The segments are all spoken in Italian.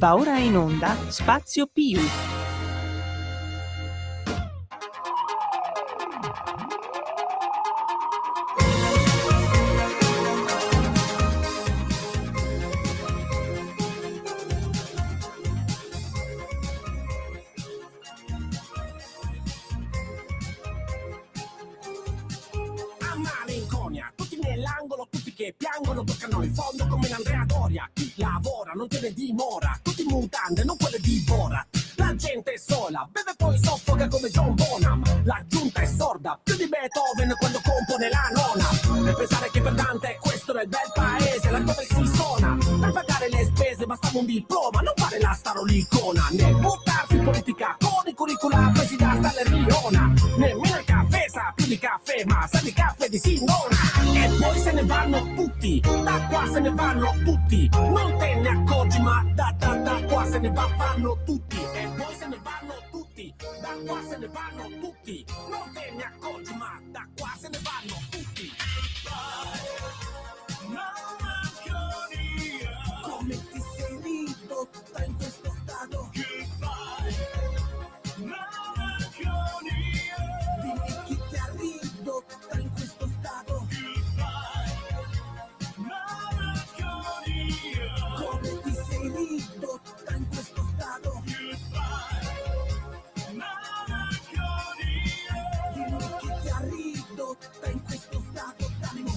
Va ora in onda Spazio Più. Che piangono, toccano il fondo come l'Andrea Doria. Chi lavora non tiene dimora, tutti in mutande, non quelle di Bora. La gente è sola, beve poi soffoca come John Bonham. La giunta è sorda, più di Beethoven quando compone la nona. Per pensare che per Dante questo è il bel paese, là dove si suona. Per pagare le spese bastava un diploma, non fare la starolicona. Né buttarsi in politica con i curricula presi da Riona. Nemmeno il caffè sa più di caffè, ma sa di caffè di Sindona. E poi se ne vanno tutti, da qua se ne vanno tutti, non te ne accorgi ma da qua se ne vanno tutti, e poi se ne vanno tutti, da qua se ne vanno tutti, non te ne accorgi ma da qua se ne vanno tutti. Come ti sei ridotta in questo stato? Dimmi chi ti ha ridotta in questo stato? Come ti sei ridotta in questo stato? Dimmi chi ti ha ridotta in questo stato d'animo.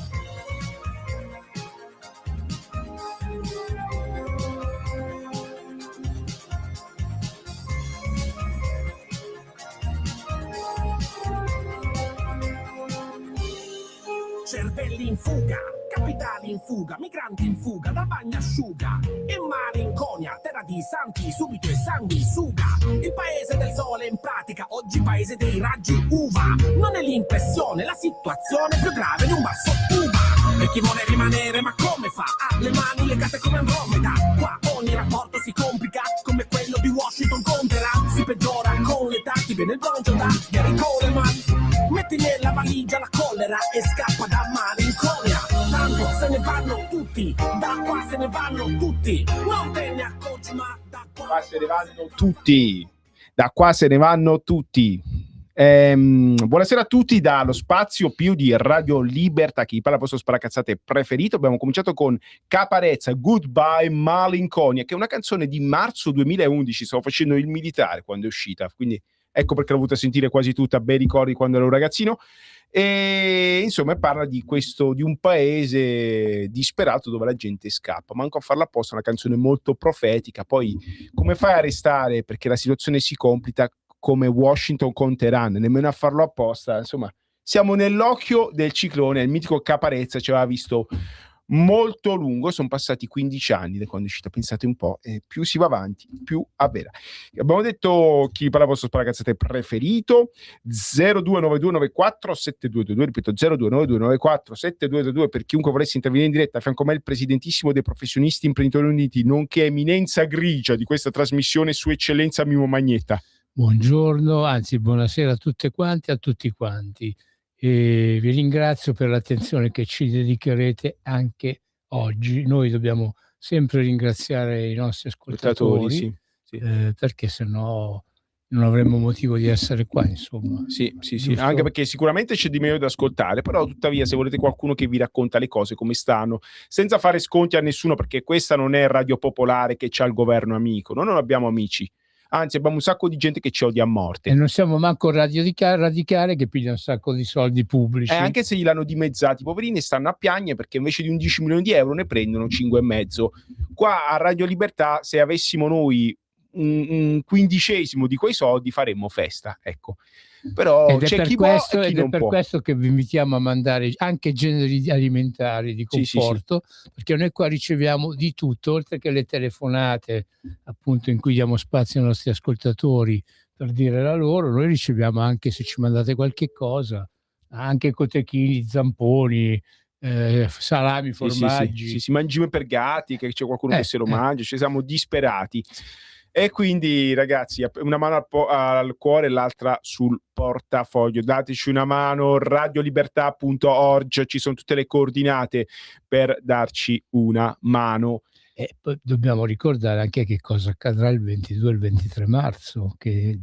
Cervelli in fuga, capitali in fuga, migranti in fuga, dal bagnasciuga e malinconia, terra di santi, subito e sanguisuga. Il paese del sole in pratica, oggi paese dei raggi uva. Non è l'impressione, la situazione più grave di un basso Cuba. E chi vuole rimanere ma come fa? Ha le mani legate come Andromeda. Qua ogni rapporto si complica, come quello di Washington con Teheran. Si peggiora con l'età, ti viene il broncio da Gary Coleman. Metti nella valigia la collera e scappa da malinconia. Tanto se ne vanno tutti, da qua se ne vanno tutti, non te ne accorgi ma da qua se ne vanno tutti, da qua se ne vanno tutti. Buonasera a tutti dallo Spazio Più di Radio Libertà, chi parla il vostro sparacazzate preferito. Abbiamo cominciato con Caparezza, Goodbye Malinconia, che è una canzone di marzo 2011, stavo facendo il militare quando è uscita, quindi ecco perché l'ho voluta sentire quasi tutta, bei ricordi quando ero ragazzino. E insomma parla di questo, di un paese disperato dove la gente scappa, manco a farla apposta, una canzone molto profetica. Poi come fai a restare, perché la situazione si complica, come Washington con Teheran, nemmeno a farlo apposta. Insomma siamo nell'occhio del ciclone. Il mitico Caparezza ci aveva visto molto lungo, sono passati 15 anni da quando è uscita, pensate un po', e più si va avanti più avvera. Abbiamo detto chi parla vostro sparacazzate preferito, 0292947222, ripeto 0292947222 per chiunque volesse intervenire in diretta. A fianco a me il presidentissimo dei professionisti imprenditori uniti, nonché eminenza grigia di questa trasmissione, sua eccellenza Mimo Magnetta. Buongiorno, anzi buonasera a tutte quanti, a tutti quanti. E vi ringrazio per l'attenzione che ci dedicherete anche oggi. Noi dobbiamo sempre ringraziare i nostri ascoltatori, sì. perché sennò non avremmo motivo di essere qua, insomma. Sì, anche perché sicuramente c'è di meglio da ascoltare, però tuttavia se volete qualcuno che vi racconta le cose come stanno, senza fare sconti a nessuno, perché questa non è Radio Popolare che c'ha il governo amico, noi non abbiamo amici. Anzi, abbiamo un sacco di gente che ci odia a morte. E non siamo manco radicale che piglia un sacco di soldi pubblici. Anche se li hanno dimezzati, i poverini stanno a piagne perché invece di 11 milioni di euro ne prendono 5,5. Qua a Radio Libertà, se avessimo noi un quindicesimo di quei soldi, faremmo festa, ecco. Però c'è chi può e chi non può. Questo che vi invitiamo a mandare anche generi alimentari di conforto, perché noi qua riceviamo di tutto, oltre che le telefonate appunto in cui diamo spazio ai nostri ascoltatori per dire la loro. Noi riceviamo anche, se ci mandate qualche cosa, anche cotechini, zamponi, salami, formaggi. Sì, mangime per gatti, che c'è qualcuno che se lo mangia, ci siamo disperati. E quindi ragazzi, una mano al cuore e l'altra sul portafoglio, dateci una mano, radiolibertà.org, ci sono tutte le coordinate per darci una mano. E poi dobbiamo ricordare anche che cosa accadrà il 22 e il 23 marzo, che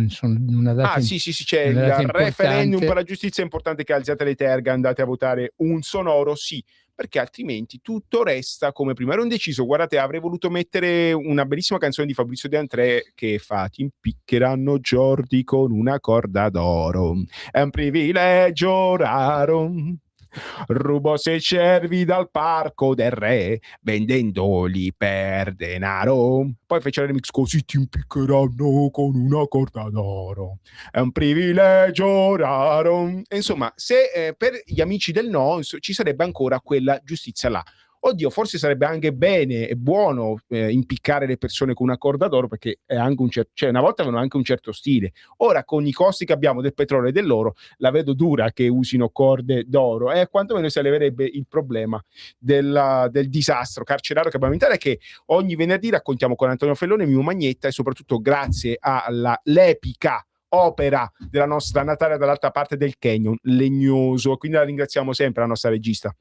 sono una data, sì, c'è il una data referendum importante. per la giustizia. È importante che alziate le terga, andate a votare un sonoro sì, perché altrimenti tutto resta come prima. Ero indeciso, guardate, avrei voluto mettere una bellissima canzone di Fabrizio De André che fa: ti impiccheranno Giordi con una corda d'oro, è un privilegio raro, rubo 6 cervi dal parco del re, vendendoli per denaro. Poi fece il remix: così ti impiccheranno con una corda d'oro, è un privilegio raro. E insomma, se per gli amici del no ci sarebbe ancora quella giustizia là. Oddio, forse sarebbe anche bene e buono impiccare le persone con una corda d'oro, perché è anche cioè una volta avevano anche un certo stile. Ora, con i costi che abbiamo del petrolio e dell'oro, la vedo dura che usino corde d'oro, e quantomeno si leverebbe il problema del disastro carcerario che abbiamo in Italia, che ogni venerdì raccontiamo con Antonio Fellone, Mimo Magnetta, e soprattutto grazie all'epica opera della nostra Natalia dall'altra parte del Canyon, Legnoso. Quindi la ringraziamo sempre, la nostra regista.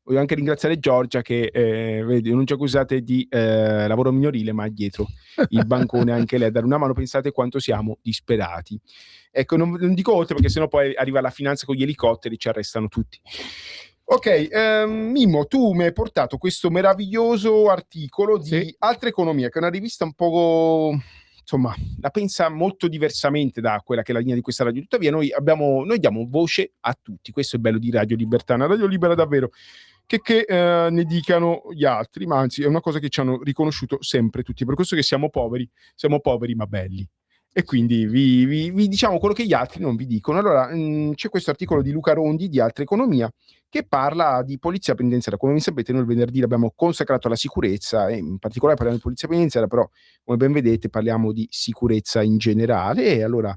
Voglio anche ringraziare Giorgia che vedi, non ci accusate di lavoro minorile, ma dietro il bancone anche lei a dare una mano. Pensate quanto siamo disperati. Ecco, non dico oltre, perché sennò poi arriva la finanza con gli elicotteri, ci arrestano tutti. Ok, Mimmo, tu mi hai portato questo meraviglioso articolo di Altra Economia, che è una rivista un po', insomma, la pensa molto diversamente da quella che è la linea di questa radio. Tuttavia noi diamo voce a tutti. Questo è bello di Radio Libertà, una radio libera davvero, che ne dicano gli altri, ma anzi è una cosa che ci hanno riconosciuto sempre tutti, per questo che siamo poveri ma belli. E quindi vi diciamo quello che gli altri non vi dicono. Allora, c'è questo articolo di Luca Rondi di Altra Economia che parla di polizia penitenziaria. Come sapete, noi il venerdì l'abbiamo consacrato alla sicurezza, e in particolare parliamo di polizia penitenziaria, però come ben vedete parliamo di sicurezza in generale. E allora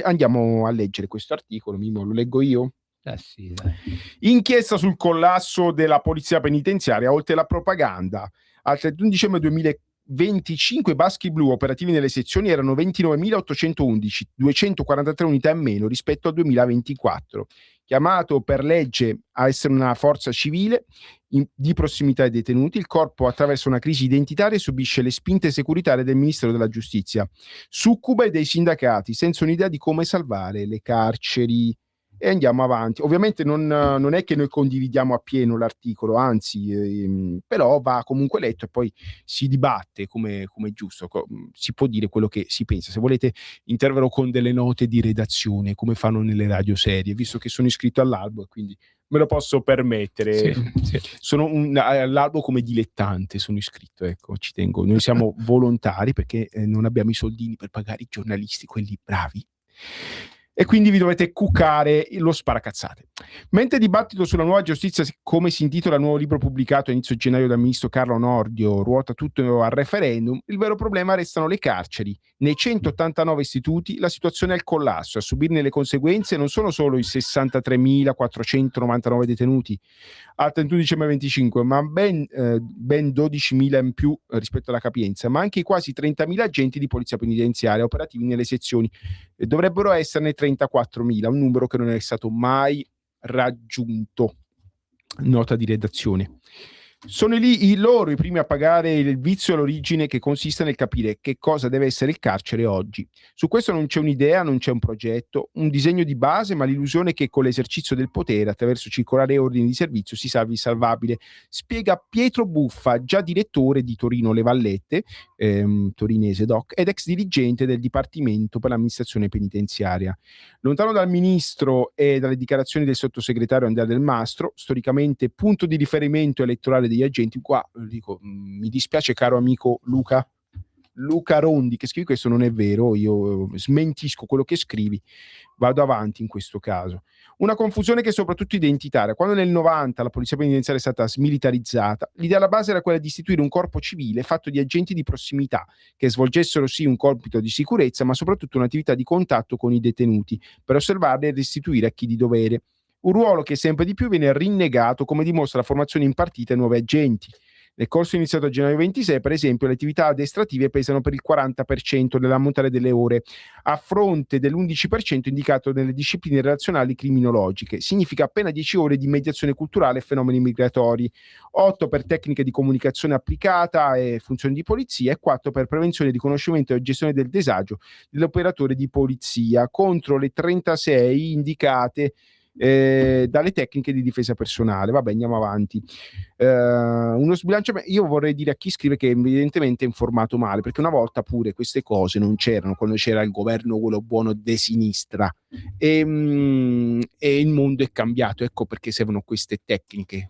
andiamo a leggere questo articolo. Mimo, lo leggo io? Sì, dai. Inchiesta sul collasso della polizia penitenziaria, oltre la propaganda. Al 31 dicembre 2025 baschi blu operativi nelle sezioni erano 29.811, 243 unità in meno rispetto al 2024. Chiamato per legge a essere una forza civile di prossimità ai detenuti, il corpo attraverso una crisi identitaria subisce le spinte securitarie del Ministero della Giustizia, succube dei sindacati, senza un'idea di come salvare le carceri. E andiamo avanti. Ovviamente non è che noi condividiamo appieno l'articolo, anzi, però va comunque letto e poi si dibatte come è giusto. Si può dire quello che si pensa. Se volete interverrò con delle note di redazione, come fanno nelle radio serie, visto che sono iscritto all'albo e quindi me lo posso permettere. Sì. Sono all'albo come dilettante, sono iscritto, ecco, ci tengo. Noi siamo volontari perché non abbiamo i soldini per pagare i giornalisti, quelli bravi. E quindi vi dovete cuccare lo sparacazzate. Mentre dibattito sulla nuova giustizia, come si intitola il nuovo libro pubblicato a inizio gennaio dal ministro Carlo Nordio, ruota tutto al referendum, il vero problema restano le carceri. Nei 189 istituti la situazione è al collasso. A subirne le conseguenze non sono solo i 63.499 detenuti al 31 dicembre 25, ma ben 12.000 in più rispetto alla capienza, ma anche i quasi 30.000 agenti di polizia penitenziaria operativi nelle sezioni. Dovrebbero esserne 34.000, un numero che non è stato mai raggiunto. Nota di redazione. Sono lì loro i primi a pagare il vizio all'origine, che consiste nel capire che cosa deve essere il carcere oggi. Su questo non c'è un'idea, non c'è un progetto, un disegno di base, ma l'illusione che con l'esercizio del potere attraverso circolari e ordini di servizio si salvi il salvabile. Spiega Pietro Buffa, già direttore di Torino Le Vallette, torinese doc, ed ex dirigente del Dipartimento per l'amministrazione penitenziaria. Lontano dal ministro e dalle dichiarazioni del sottosegretario Andrea Del Mastro, storicamente punto di riferimento elettorale degli agenti, qua dico, mi dispiace caro amico Luca Rondi che scrivi questo, non è vero, io smentisco quello che scrivi, vado avanti in questo caso. Una confusione che è soprattutto identitaria. Quando nel 90 la polizia penitenziaria è stata smilitarizzata, l'idea alla base era quella di istituire un corpo civile fatto di agenti di prossimità che svolgessero sì un compito di sicurezza, ma soprattutto un'attività di contatto con i detenuti per osservarli e restituire a chi di dovere. Un ruolo che sempre di più viene rinnegato, come dimostra la formazione impartita ai nuovi agenti. Nel corso iniziato a gennaio 26, per esempio, le attività addestrative pesano per il 40% dell'ammontare delle ore, a fronte dell'11% indicato nelle discipline relazionali criminologiche. Significa appena 10 ore di mediazione culturale e fenomeni migratori, 8 per tecniche di comunicazione applicata e funzioni di polizia e 4 per prevenzione, riconoscimento e gestione del disagio dell'operatore di polizia, contro le 36 indicate dalle tecniche di difesa personale. Vabbè, andiamo avanti. Uno sbilanciamento, io vorrei dire a chi scrive che evidentemente è informato male, perché una volta pure queste cose non c'erano, quando c'era il governo quello buono de sinistra, e il mondo è cambiato. Ecco perché servono queste tecniche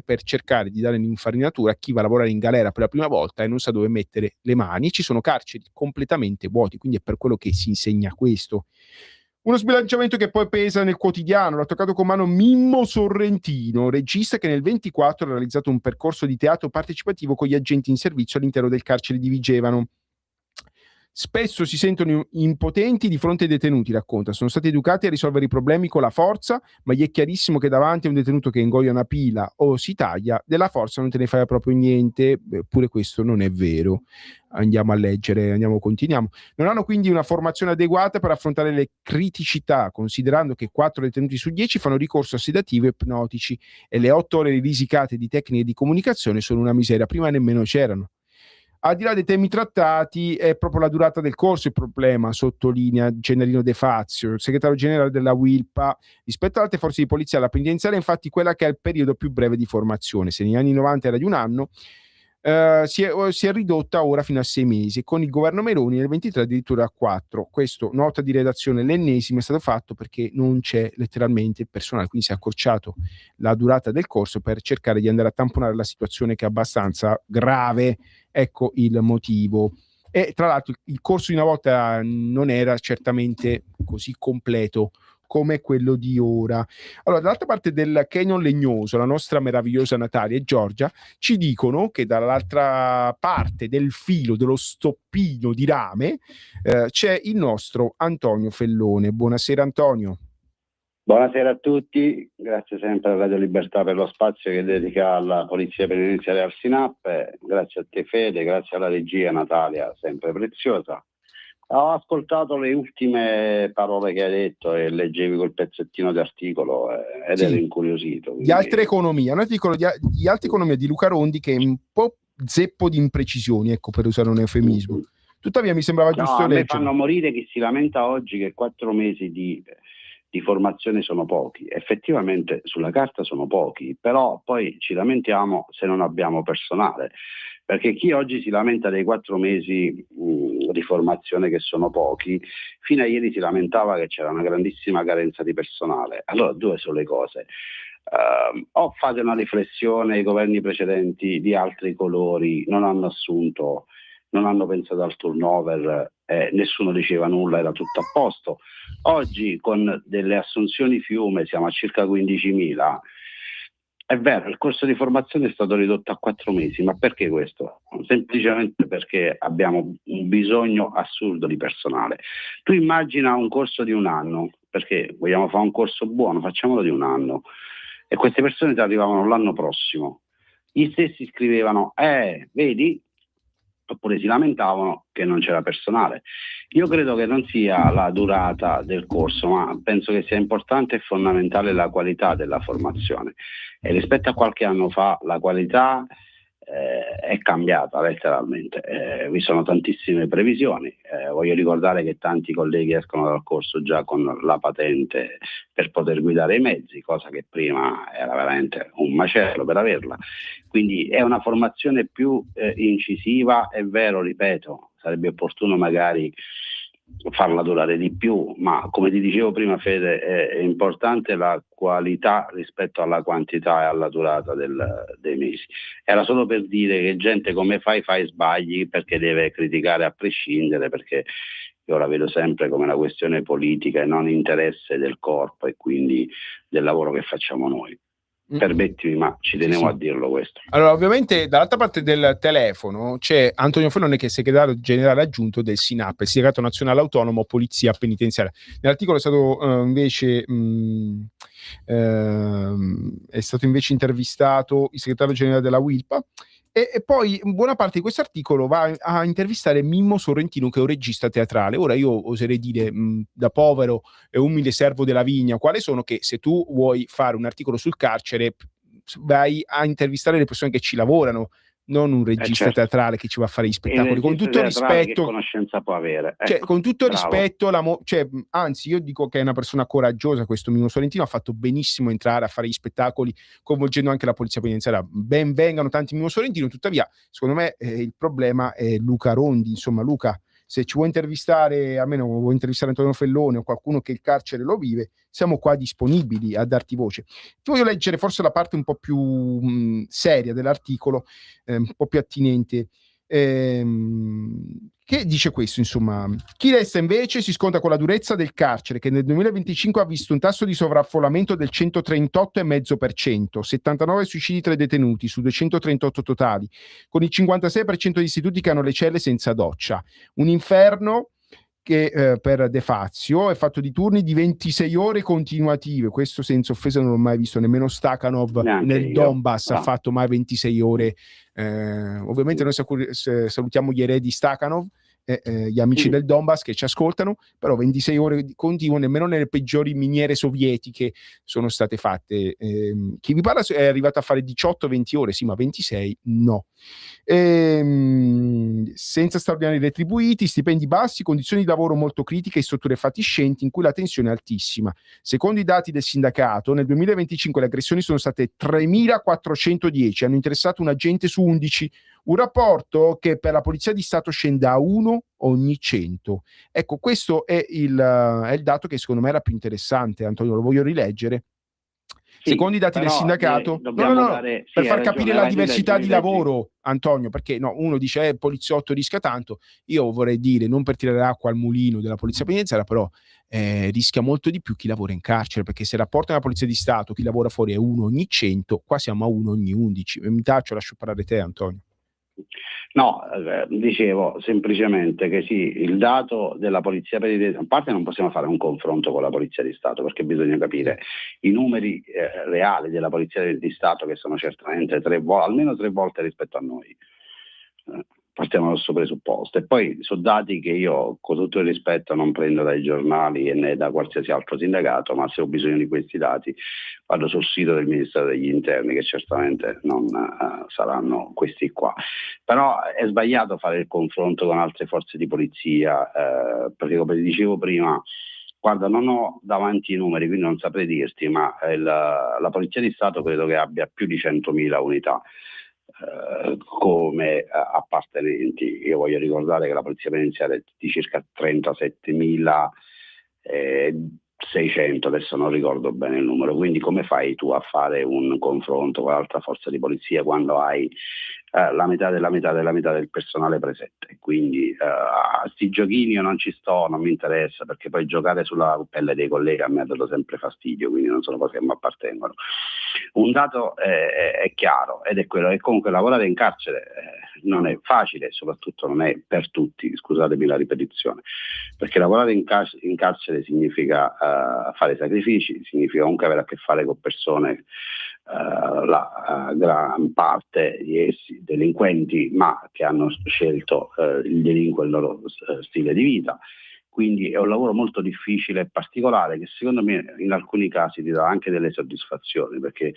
per cercare di dare un'infarinatura a chi va a lavorare in galera per la prima volta e non sa dove mettere le mani. Ci sono carceri completamente vuoti, quindi è per quello che si insegna questo. Uno sbilanciamento che poi pesa nel quotidiano, l'ha toccato con mano Mimmo Sorrentino, regista che nel 24 ha realizzato un percorso di teatro partecipativo con gli agenti in servizio all'interno del carcere di Vigevano. Spesso si sentono impotenti di fronte ai detenuti, racconta. Sono stati educati a risolvere i problemi con la forza, ma gli è chiarissimo che davanti a un detenuto che ingoia una pila o si taglia, della forza non te ne fai proprio niente. Pure questo non è vero. Andiamo a leggere, continuiamo. Non hanno quindi una formazione adeguata per affrontare le criticità, considerando che 4 detenuti su 10 fanno ricorso a sedativi e ipnotici e le 8 ore risicate di tecniche di comunicazione sono una miseria. Prima nemmeno c'erano. Al di là dei temi trattati, è proprio la durata del corso il problema, sottolinea Gennarino De Fazio, il segretario generale della Wilpa. Rispetto alle altre forze di polizia, la penitenziaria è infatti quella che ha il periodo più breve di formazione. Se negli anni 90 era di un anno, si è ridotta ora fino a 6 mesi, con il governo Meloni nel 23 addirittura a 4. Questo, nota di redazione, l'ennesimo, è stato fatto perché non c'è letteralmente il personale, quindi si è accorciato la durata del corso per cercare di andare a tamponare la situazione, che è abbastanza grave. Ecco il motivo. E tra l'altro il corso di una volta non era certamente così completo come quello di ora. Allora, dall'altra parte del Canyon Legnoso, la nostra meravigliosa Natalia e Giorgia ci dicono che dall'altra parte del filo, dello stoppino di rame, c'è il nostro Antonio Fellone. Buonasera Antonio. Buonasera a tutti, grazie sempre a Radio Libertà per lo spazio che dedica alla Polizia Penitenziaria al SINAP, grazie a te Fede, grazie alla regia Natalia, sempre preziosa. Ho ascoltato le ultime parole che hai detto e leggevi quel pezzettino di articolo ed ero incuriosito. Quindi... Di Altre Economie, un articolo di Altre Economie di Luca Rondi che è un po' zeppo di imprecisioni, ecco, per usare un eufemismo. Tuttavia mi sembrava giusto leggere. A me fanno morire chi si lamenta oggi che 4 mesi di formazione sono pochi. Effettivamente sulla carta sono pochi, però poi ci lamentiamo se non abbiamo personale, perché chi oggi si lamenta dei 4 mesi di formazione che sono pochi, fino a ieri si lamentava che c'era una grandissima carenza di personale. Allora due sono le cose. O fate una riflessione, i governi precedenti di altri colori non hanno assunto, non hanno pensato al turnover, nessuno diceva nulla, era tutto a posto. Oggi con delle assunzioni fiume siamo a circa 15.000. È vero, il corso di formazione è stato ridotto a 4 mesi, ma perché questo? Semplicemente perché abbiamo un bisogno assurdo di personale. Tu immagina un corso di un anno, perché vogliamo fare un corso buono, facciamolo di un anno, e queste persone ti arrivavano l'anno prossimo. Gli stessi scrivevano, vedi, oppure si lamentavano che non c'era personale. Io credo che non sia la durata del corso, ma penso che sia importante e fondamentale la qualità della formazione. E rispetto a qualche anno fa la qualità è cambiata letteralmente. Vi sono tantissime previsioni. Voglio ricordare che tanti colleghi escono dal corso già con la patente per poter guidare i mezzi, cosa che prima era veramente un macello per averla. Quindi è una formazione più incisiva, è vero, ripeto, sarebbe opportuno magari farla durare di più, ma come ti dicevo prima Fede, è importante la qualità rispetto alla quantità e alla durata dei mesi. Era solo per dire che gente come fai sbagli, perché deve criticare a prescindere, perché io la vedo sempre come una questione politica e non interesse del corpo e quindi del lavoro che facciamo noi. Permettimi, ma ci tenevo a dirlo questo. Allora, ovviamente dall'altra parte del telefono c'è Antonio Fellone, che è segretario generale aggiunto del SINAP, il Sindacato Nazionale Autonomo Polizia Penitenziaria. Nell'articolo è stato invece è stato invece intervistato il segretario generale della Wilpa. E poi buona parte di questo articolo va a intervistare Mimmo Sorrentino, che è un regista teatrale. Ora io oserei dire, da povero e umile servo della vigna, quale sono, che se tu vuoi fare un articolo sul carcere vai a intervistare le persone che ci lavorano, non un regista certo. teatrale che ci va a fare gli spettacoli. Con tutto rispetto, che conoscenza può avere? Cioè, Ecco, con tutto bravo. rispetto, anzi, io dico che è una persona coraggiosa. Questo Mimmo Sorrentino ha fatto benissimo entrare a fare gli spettacoli, coinvolgendo anche la polizia penitenziaria. Ben vengano tanti Mimmo Sorrentino. Tuttavia, secondo me, il problema è Luca Rondi. Insomma, Luca, se ci vuoi intervistare, almeno vuoi intervistare Antonio Fellone o qualcuno che il carcere lo vive, siamo qua disponibili a darti voce. Ti voglio leggere forse la parte un po' più seria dell'articolo, un po' più attinente, che dice questo, insomma: chi resta invece si scontra con la durezza del carcere, che nel 2025 ha visto un tasso di sovraffollamento del 138,5%, 79 suicidi tra i detenuti su 238 totali, con il 56% di istituti che hanno le celle senza doccia. Un inferno che per De Fazio è fatto di turni di 26 ore continuative. Questo, senza offesa, non l'ho mai visto, nemmeno Stakhanov nel Donbass ha fatto mai 26 ore. Ovviamente noi salutiamo gli eredi di Stakhanov, gli amici del Donbass che ci ascoltano, però 26 ore continue nemmeno nelle peggiori miniere sovietiche sono state fatte. Chi vi parla è arrivato a fare 18-20 ore, sì, ma 26 no. Senza straordinari retribuiti, stipendi bassi, condizioni di lavoro molto critiche e strutture fatiscenti in cui la tensione è altissima. Secondo i dati del sindacato, nel 2025 le aggressioni sono state 3.410, hanno interessato un agente su 11, un rapporto che per la Polizia di Stato scende a 1 ogni 100. Ecco, questo è il dato che secondo me era più interessante. Antonio, lo voglio rileggere. Sì, secondo i dati del sindacato, per far capire la diversità di lavoro, Antonio, perché uno dice poliziotto rischia tanto. Io vorrei dire, non per tirare acqua al mulino della polizia penitenziaria, però rischia molto di più chi lavora in carcere, perché se rapporta la Polizia di Stato, chi lavora fuori è 1 ogni 100, qua siamo a 1 ogni 11. Mi taccio, lascio parlare te, Antonio. No, dicevo semplicemente che sì, il dato della polizia penitenziaria, a parte non possiamo fare un confronto con la polizia di Stato, perché bisogna capire i numeri reali della polizia di Stato, che sono certamente almeno 3 volte rispetto a noi. Partiamo dal suo presupposto, e poi sono dati che io, con tutto il rispetto, non prendo dai giornali e né da qualsiasi altro sindacato, ma se ho bisogno di questi dati vado sul sito del Ministero degli Interni, che certamente non saranno questi qua. Però è sbagliato fare il confronto con altre forze di polizia, perché, come ti dicevo prima, guarda, non ho davanti i numeri, quindi non saprei dirti, ma la Polizia di Stato credo che abbia più di 100.000 unità come appartenenti. Io voglio ricordare che la polizia penitenziaria è di circa 37.600, adesso non ricordo bene il numero, quindi come fai tu a fare un confronto con l'altra forza di polizia quando hai la metà della metà della metà del personale presente? Quindi a sti giochini io non ci sto, non mi interessa, perché poi giocare sulla pelle dei colleghi a me ha dato sempre fastidio, quindi non sono cose che mi appartengono. Un dato è chiaro, ed è quello che comunque lavorare in carcere non è facile, soprattutto non è per tutti, scusatemi la ripetizione, perché lavorare in carcere significa fare sacrifici, significa comunque avere a che fare con persone, la gran parte di essi delinquenti, ma che hanno scelto il delinquere il loro stile di vita. Quindi è un lavoro molto difficile e particolare, che secondo me in alcuni casi ti dà anche delle soddisfazioni, perché,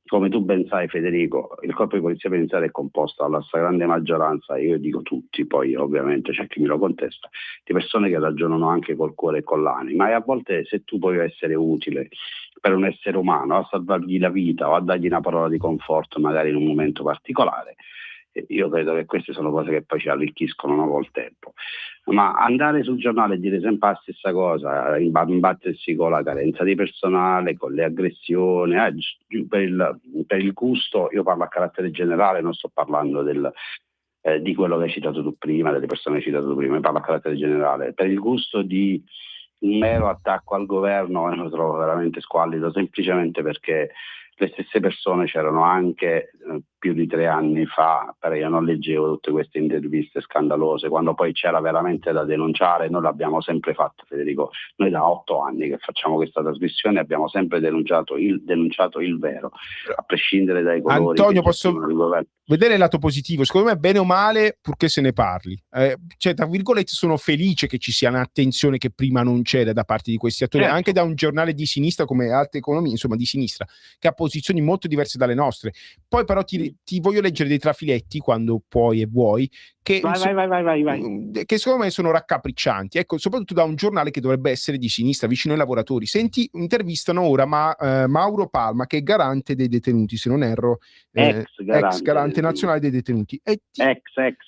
come tu ben sai, Federico, il corpo di polizia penitenziaria è composto dalla stragrande maggioranza, io dico tutti, poi ovviamente c'è chi me lo contesta, di persone che ragionano anche col cuore e con l'anima, e a volte, se tu puoi essere utile per un essere umano, a salvargli la vita o a dargli una parola di conforto magari in un momento particolare, io credo che queste sono cose che poi ci arricchiscono col tempo. Ma andare sul giornale e dire sempre la stessa cosa, imbattersi con la carenza di personale, con le aggressioni, per il gusto, io parlo a carattere generale, non sto parlando di quello che hai citato tu prima, delle persone che hai citato tu prima, io parlo a carattere generale, per il gusto di un mero attacco al governo lo trovo veramente squallido, semplicemente perché le stesse persone c'erano anche più di 3 anni fa, però io non leggevo tutte queste interviste scandalose, quando poi c'era veramente da denunciare. Noi l'abbiamo sempre fatto, Federico, noi da 8 anni che facciamo questa trasmissione abbiamo sempre denunciato il vero, a prescindere dai colori. Antonio, posso vedere il lato positivo? Secondo me, bene o male, purché se ne parli. Cioè, tra virgolette, sono felice che ci sia un'attenzione che prima non c'era da parte di questi attori, certo, anche da un giornale di sinistra come Alta Economia, insomma di sinistra, che ha posizioni molto diverse dalle nostre. Poi però ti voglio leggere dei trafiletti, quando puoi e vuoi, che, vai. Che secondo me sono raccapriccianti, ecco, soprattutto da un giornale che dovrebbe essere di sinistra, vicino ai lavoratori. Senti, intervistano ora Mauro Palma, che è garante dei detenuti, se non erro, ex garante nazionale dei detenuti.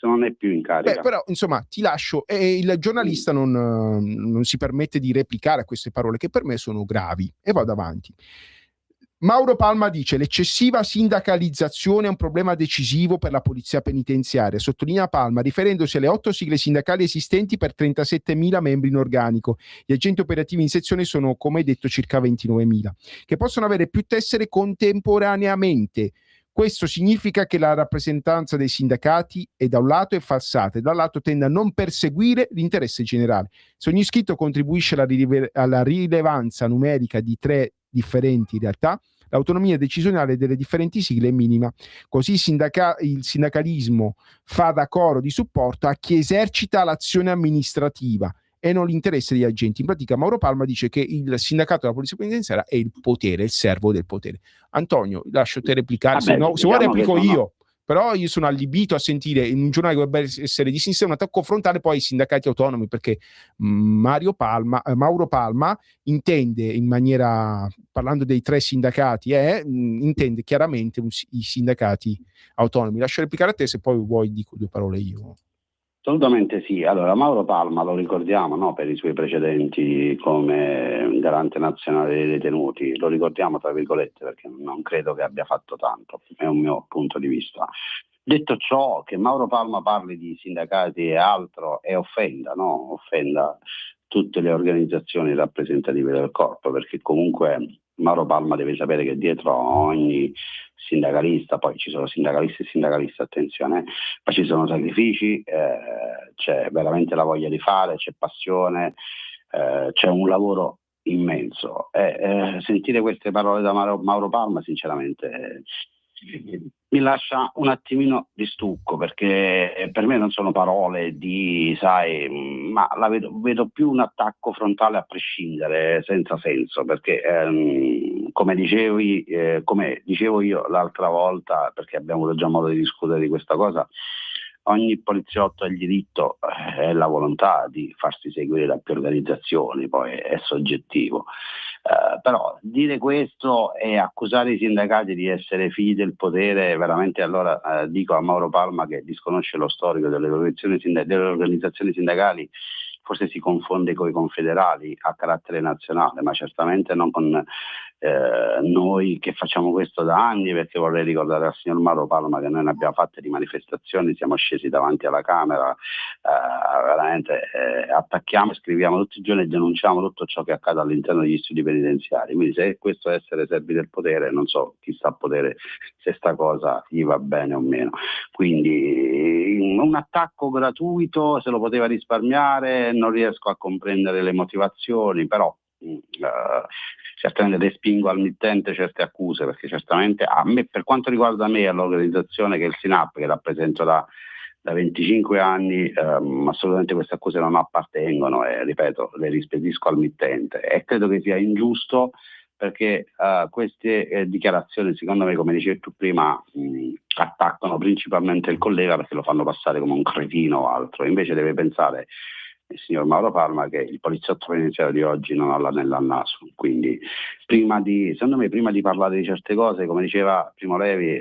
Non è più in carica. Però insomma ti lascio, e il giornalista non si permette di replicare a queste parole, che per me sono gravi, e vado avanti. Mauro Palma dice: l'eccessiva sindacalizzazione è un problema decisivo per la polizia penitenziaria, sottolinea Palma, riferendosi alle 8 sigle sindacali esistenti per 37.000 membri in organico. Gli agenti operativi in sezione sono, come detto, circa 29.000, che possono avere più tessere contemporaneamente. Questo significa che la rappresentanza dei sindacati è da un lato è falsata e dall'altro tende a non perseguire l'interesse generale. Se ogni iscritto contribuisce alla rilevanza numerica di 3 differenti realtà, l'autonomia decisionale delle differenti sigle è minima. Così il sindacalismo fa da coro di supporto a chi esercita l'azione amministrativa e non l'interesse degli agenti. In pratica Mauro Palma dice che il sindacato della polizia penitenziaria è il potere, il servo del potere. Antonio, lascio te replicare, se vuoi replico io. Però io sono allibito a sentire in un giornale che dovrebbe essere di sinistra un attacco frontale poi ai sindacati autonomi, perché Mauro Palma intende, in maniera, parlando dei 3 sindacati, intende chiaramente i sindacati autonomi. Lascio replicare a te, se poi vuoi dico 2 parole io. Assolutamente sì. Allora, Mauro Palma lo ricordiamo, no, per i suoi precedenti come garante nazionale dei detenuti, lo ricordiamo tra virgolette perché non credo che abbia fatto tanto, è un mio punto di vista. Detto ciò, che Mauro Palma parli di sindacati e altro è offenda tutte le organizzazioni rappresentative del corpo, perché comunque Mauro Palma deve sapere che dietro ogni sindacalista, poi ci sono sindacalisti e sindacalisti, attenzione, ma ci sono sacrifici, c'è veramente la voglia di fare, c'è passione, c'è un lavoro immenso. Sentire queste parole da Mauro Palma sinceramente mi lascia un attimino di stucco, perché per me non sono parole ma la vedo più un attacco frontale a prescindere, senza senso, perché come dicevo io l'altra volta, perché abbiamo avuto già modo di discutere di questa cosa, ogni poliziotto ha il diritto e la volontà di farsi seguire da più organizzazioni, poi è soggettivo. Però dire questo e accusare i sindacati di essere figli del potere, veramente allora dico a Mauro Palma che disconosce lo storico delle organizzazioni sindacali, forse si confonde con i confederali a carattere nazionale, ma certamente non con noi che facciamo questo da anni, perché vorrei ricordare al signor Mauro Palma che noi ne abbiamo fatte di manifestazioni, siamo scesi davanti alla Camera, veramente attacchiamo, scriviamo tutti i giorni e denunciamo tutto ciò che accade all'interno degli studi penitenziari. Quindi se questo è essere servi del potere, non so chi sta a potere se sta cosa gli va bene o meno. Quindi un attacco gratuito, se lo poteva risparmiare, non riesco a comprendere le motivazioni, però certamente respingo al mittente certe accuse, perché certamente a me, per quanto riguarda me e l'organizzazione che è il SINAP, che rappresento da 25 anni, assolutamente queste accuse non appartengono e ripeto, le rispedisco al mittente, e credo che sia ingiusto, perché queste dichiarazioni, secondo me, come dicevi tu prima, attaccano principalmente il collega perché lo fanno passare come un cretino o altro. Invece deve pensare il signor Mauro Palma che il poliziotto penitenziario di oggi non ha l'anello al naso. Quindi secondo me prima di parlare di certe cose, come diceva Primo Levi,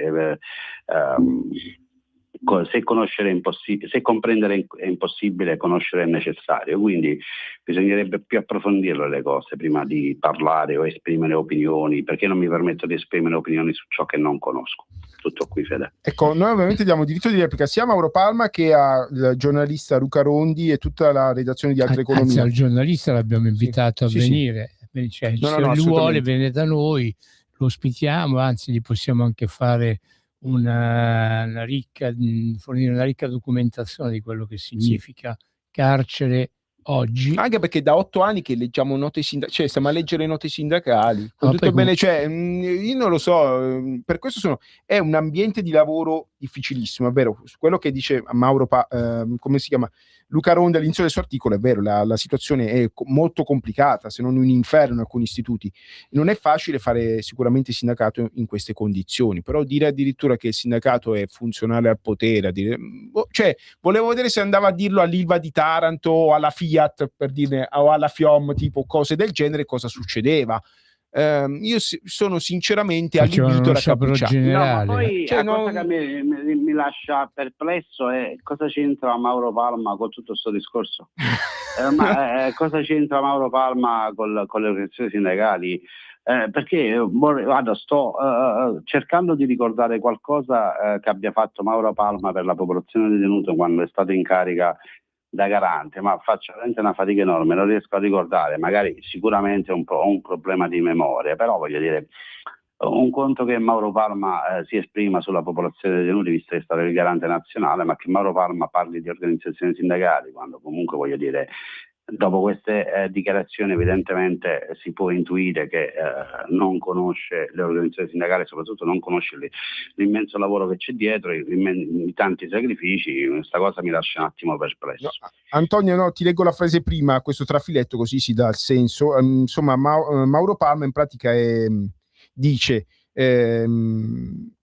se comprendere è impossibile, conoscere è necessario, quindi bisognerebbe più approfondirle le cose prima di parlare o esprimere opinioni, perché non mi permetto di esprimere opinioni su ciò che non conosco. Tutto qui, Fede. Ecco, noi ovviamente diamo diritto di replica sia a Mauro Palma che al giornalista Luca Rondi e tutta la redazione di Alta Economia. Anzi, al giornalista l'abbiamo invitato a venire. Cioè, se lui vuole viene da noi, lo ospitiamo, anzi gli possiamo anche fare fornire una ricca documentazione di quello che significa carcere oggi. Anche perché da 8 anni che leggiamo note sindacali, cioè stiamo a leggere note sindacali, No, tutto bene, cioè io non lo so, per questo è un ambiente di lavoro difficilissimo, è vero, quello che dice Mauro, come si chiama? Luca Ronda all'inizio del suo articolo, è vero, la situazione è molto complicata, se non un inferno in alcuni istituti. Non è facile fare sicuramente sindacato in queste condizioni, però dire addirittura che il sindacato è funzionale al potere, cioè volevo vedere se andava a dirlo all'Ilva di Taranto o alla Fiat, per dire, o alla FIOM, tipo cose del genere, cosa succedeva. Io sono sinceramente allibito da cappucciato. No, ma poi la cosa che mi lascia perplesso è cosa c'entra Mauro Palma con tutto questo discorso. Cosa c'entra Mauro Palma con le organizzazioni sindacali? Perché guarda, sto cercando di ricordare qualcosa che abbia fatto Mauro Palma per la popolazione detenuta quando è stato in carica da garante, ma faccio veramente una fatica enorme, non riesco a ricordare, magari sicuramente ho un problema di memoria, però voglio dire, un conto che Mauro Palma si esprima sulla popolazione dei detenuti, visto che è stato il garante nazionale, ma che Mauro Palma parli di organizzazioni sindacali, quando comunque voglio dire, dopo queste dichiarazioni evidentemente si può intuire che non conosce le organizzazioni sindacali, soprattutto non conosce l'immenso lavoro che c'è dietro, i tanti sacrifici. Questa cosa mi lascia un attimo perplesso. No, Antonio, ti leggo la frase prima, questo trafiletto, così si dà il senso. Insomma, Mauro Palma in pratica dice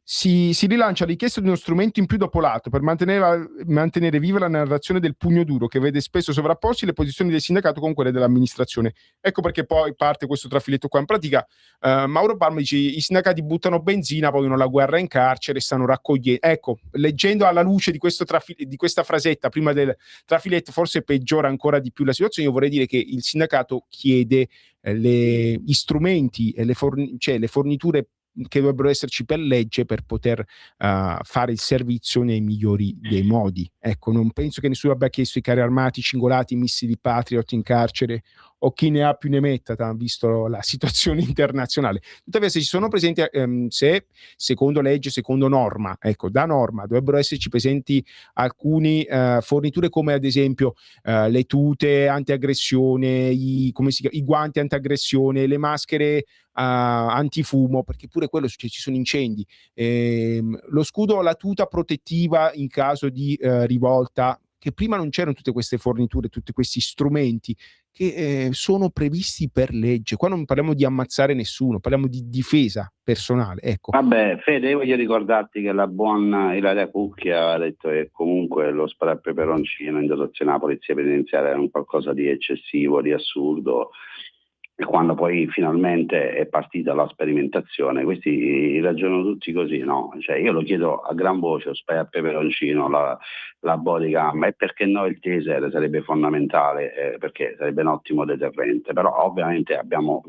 si rilancia la richiesta di uno strumento in più dopo l'altro per mantenere viva la narrazione del pugno duro che vede spesso sovrapposti le posizioni del sindacato con quelle dell'amministrazione. Ecco perché poi parte questo trafiletto qua. In pratica Mauro Palma dice: i sindacati buttano benzina, vogliono la guerra in carcere, stanno raccogliendo. Ecco, leggendo alla luce di questa frasetta prima del trafiletto, forse peggiora ancora di più la situazione. Io vorrei dire che il sindacato chiede gli strumenti e le forniture che dovrebbero esserci per legge per poter fare il servizio nei migliori dei modi. Ecco, non penso che nessuno abbia chiesto i carri armati cingolati, i missili Patriot in carcere o chi ne ha più ne metta, visto la situazione internazionale. Tuttavia, se ci sono presenti, se secondo legge, secondo norma, ecco, da norma dovrebbero esserci presenti alcune forniture come ad esempio le tute antiaggressione, i guanti antiaggressione, le maschere antifumo, perché pure quello succede, ci sono incendi, lo scudo, la tuta protettiva in caso di rivolta, che prima non c'erano tutte queste forniture, tutti questi strumenti che sono previsti per legge. Qua non parliamo di ammazzare nessuno, parliamo di difesa personale. Ecco. Vabbè, Fede, voglio ricordarti che la buona Ilaria Cucchi ha detto che comunque lo spray peperoncino in dotazione alla polizia penitenziaria era un qualcosa di eccessivo, di assurdo. E quando poi finalmente è partita la sperimentazione, questi ragionano tutti così, no? Cioè io lo chiedo a gran voce, lo spray a peperoncino, la bodycam, e perché no il taser sarebbe fondamentale, perché sarebbe un ottimo deterrente, però ovviamente abbiamo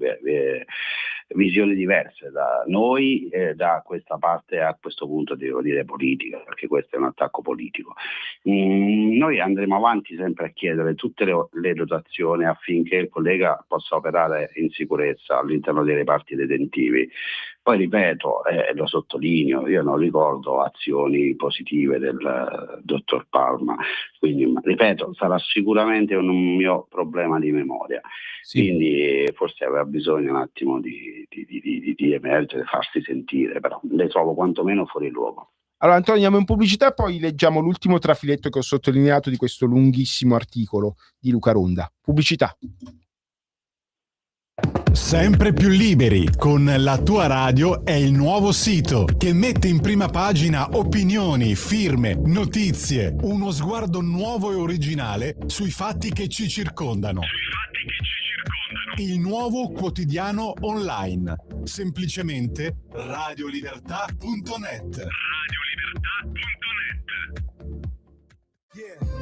visioni diverse da noi, da questa parte a questo punto devo dire politica, perché questo è un attacco politico. Noi andremo avanti sempre a chiedere tutte le dotazioni affinché il collega possa operare in sicurezza all'interno dei reparti detentivi. Poi ripeto, lo sottolineo, io non ricordo azioni positive del dottor Palma, quindi ripeto, sarà sicuramente un mio problema di memoria, sì. Quindi forse aveva bisogno un attimo di emergere, farsi sentire, però le trovo quantomeno fuori luogo. Allora Antonio, andiamo in pubblicità e poi leggiamo l'ultimo trafiletto che ho sottolineato di questo lunghissimo articolo di Luca Ronda. Pubblicità. Sempre più liberi con La Tua Radio è il nuovo sito che mette in prima pagina opinioni, firme, notizie, uno sguardo nuovo e originale sui fatti che ci circondano. Il nuovo quotidiano online, semplicemente radiolibertà.net.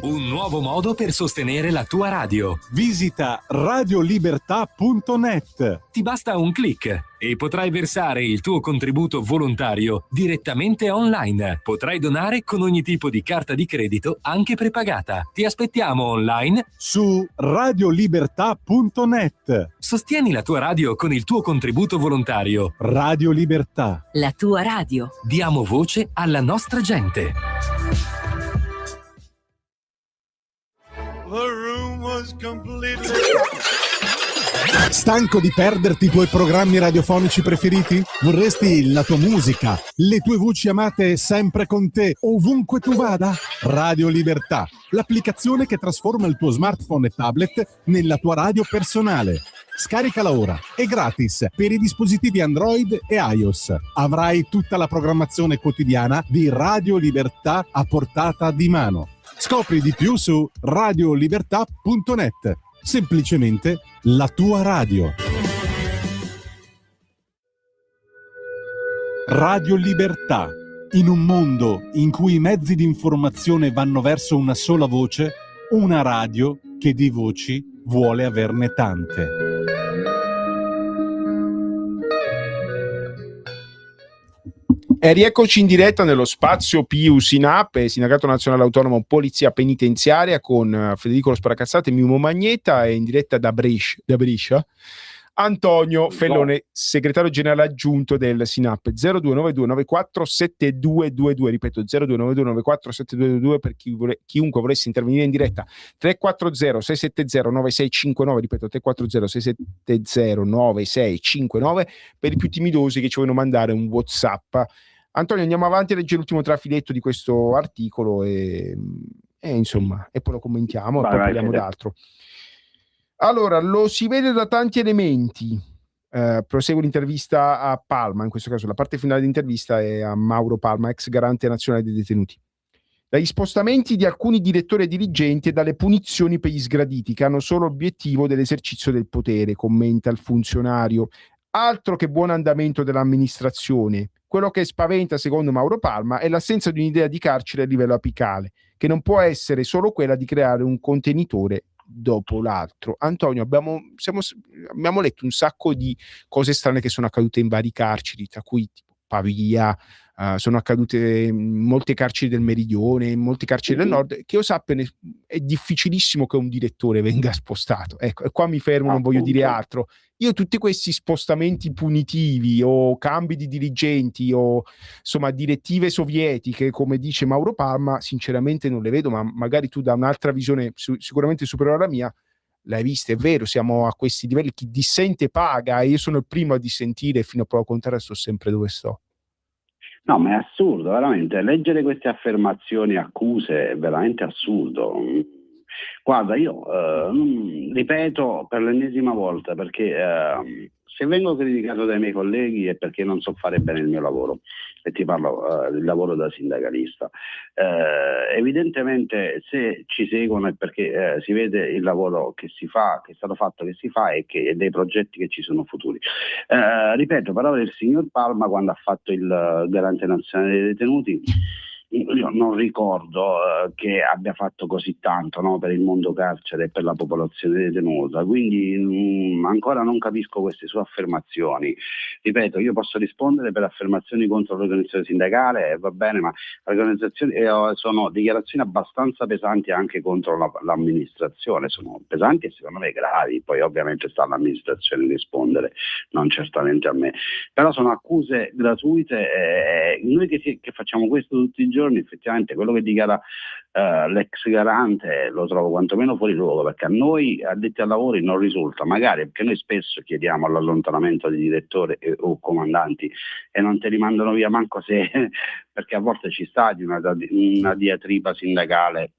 Un nuovo modo per sostenere la tua radio. Visita radiolibertà.net. Ti basta un click. e potrai versare il tuo contributo volontario direttamente online. Potrai donare con ogni tipo di carta di credito, anche prepagata. Ti aspettiamo online su radiolibertà.net. Sostieni la tua radio con il tuo contributo volontario. Radio Libertà. La tua radio. Diamo voce alla nostra gente. Stanco di perderti i tuoi programmi radiofonici preferiti? Vorresti la tua musica, le tue voci amate sempre con te, ovunque tu vada? Radio Libertà, l'applicazione che trasforma il tuo smartphone e tablet nella tua radio personale. Scaricala ora, è gratis per i dispositivi Android e iOS. Avrai tutta la programmazione quotidiana di Radio Libertà a portata di mano. Scopri di più su radiolibertà.net. Semplicemente la tua radio. Radio Libertà. In un mondo in cui i mezzi di informazione vanno verso una sola voce, una radio che di voci vuole averne tante. E rieccoci in diretta nello spazio PIU SINAP, Sindacato Nazionale Autonomo Polizia Penitenziaria, con Federico Lo Sparacazzate e Mimo Magneta, e in diretta da Brescia Antonio Fellone, segretario generale aggiunto del SINAP. 0292947222, ripeto 0292947222 per chiunque volesse intervenire in diretta. 340 670 9659, ripeto 340 670 9659 per i più timidosi che ci vogliono mandare un WhatsApp. Antonio, andiamo avanti a leggere l'ultimo trafiletto di questo articolo e insomma, e poi lo commentiamo e poi parliamo d'altro. Allora, lo si vede da tanti elementi. Prosegue l'intervista a Palma, in questo caso la parte finale dell'intervista è a Mauro Palma, ex garante nazionale dei detenuti. Dagli spostamenti di alcuni direttori e dirigenti e dalle punizioni per gli sgraditi che hanno solo obiettivo dell'esercizio del potere, commenta il funzionario. Altro che buon andamento dell'amministrazione. Quello che spaventa, secondo Mauro Palma, è l'assenza di un'idea di carcere a livello apicale, che non può essere solo quella di creare un contenitore dopo l'altro. Antonio, abbiamo letto un sacco di cose strane che sono accadute in vari carceri, tra cui tipo Pavia, sono accadute in molte carceri del meridione, in molte carceri del nord. Che io sappia è difficilissimo che un direttore venga spostato. Ecco, e qua mi fermo, non voglio dire altro. Io tutti questi spostamenti punitivi o cambi di dirigenti o insomma direttive sovietiche, come dice Mauro Palma, sinceramente non le vedo, ma magari tu da un'altra visione sicuramente superiore alla mia l'hai vista. È vero, siamo a questi livelli, chi dissente paga, e io sono il primo a dissentire, fino a prova contraria sto sempre dove sto. No, ma è assurdo, veramente. Leggere queste affermazioni, accuse, è veramente assurdo. Guarda, io ripeto per l'ennesima volta, perché se vengo criticato dai miei colleghi è perché non so fare bene il mio lavoro, e ti parlo del lavoro da sindacalista. Evidentemente se ci seguono è perché si vede il lavoro che si fa, che è stato fatto, che si fa, e dei progetti che ci sono futuri. Ripeto, parole del signor Palma quando ha fatto il garante nazionale dei detenuti. Io non ricordo che abbia fatto così tanto, no, per il mondo carcere e per la popolazione detenuta, quindi ancora non capisco queste sue affermazioni. Ripeto, io posso rispondere per affermazioni contro l'organizzazione sindacale, va bene, ma le organizzazioni sono dichiarazioni abbastanza pesanti anche contro l'amministrazione, sono pesanti e secondo me gravi. Poi ovviamente sta all'amministrazione a rispondere, non certamente a me, però sono accuse gratuite. Noi che facciamo questo tutti i giorni, effettivamente quello che dichiara l'ex garante lo trovo quantomeno fuori luogo, perché a noi addetti ai lavori non risulta, magari perché noi spesso chiediamo l'allontanamento di direttori o comandanti e non te li mandano via manco se perché a volte ci sta di una diatriba sindacale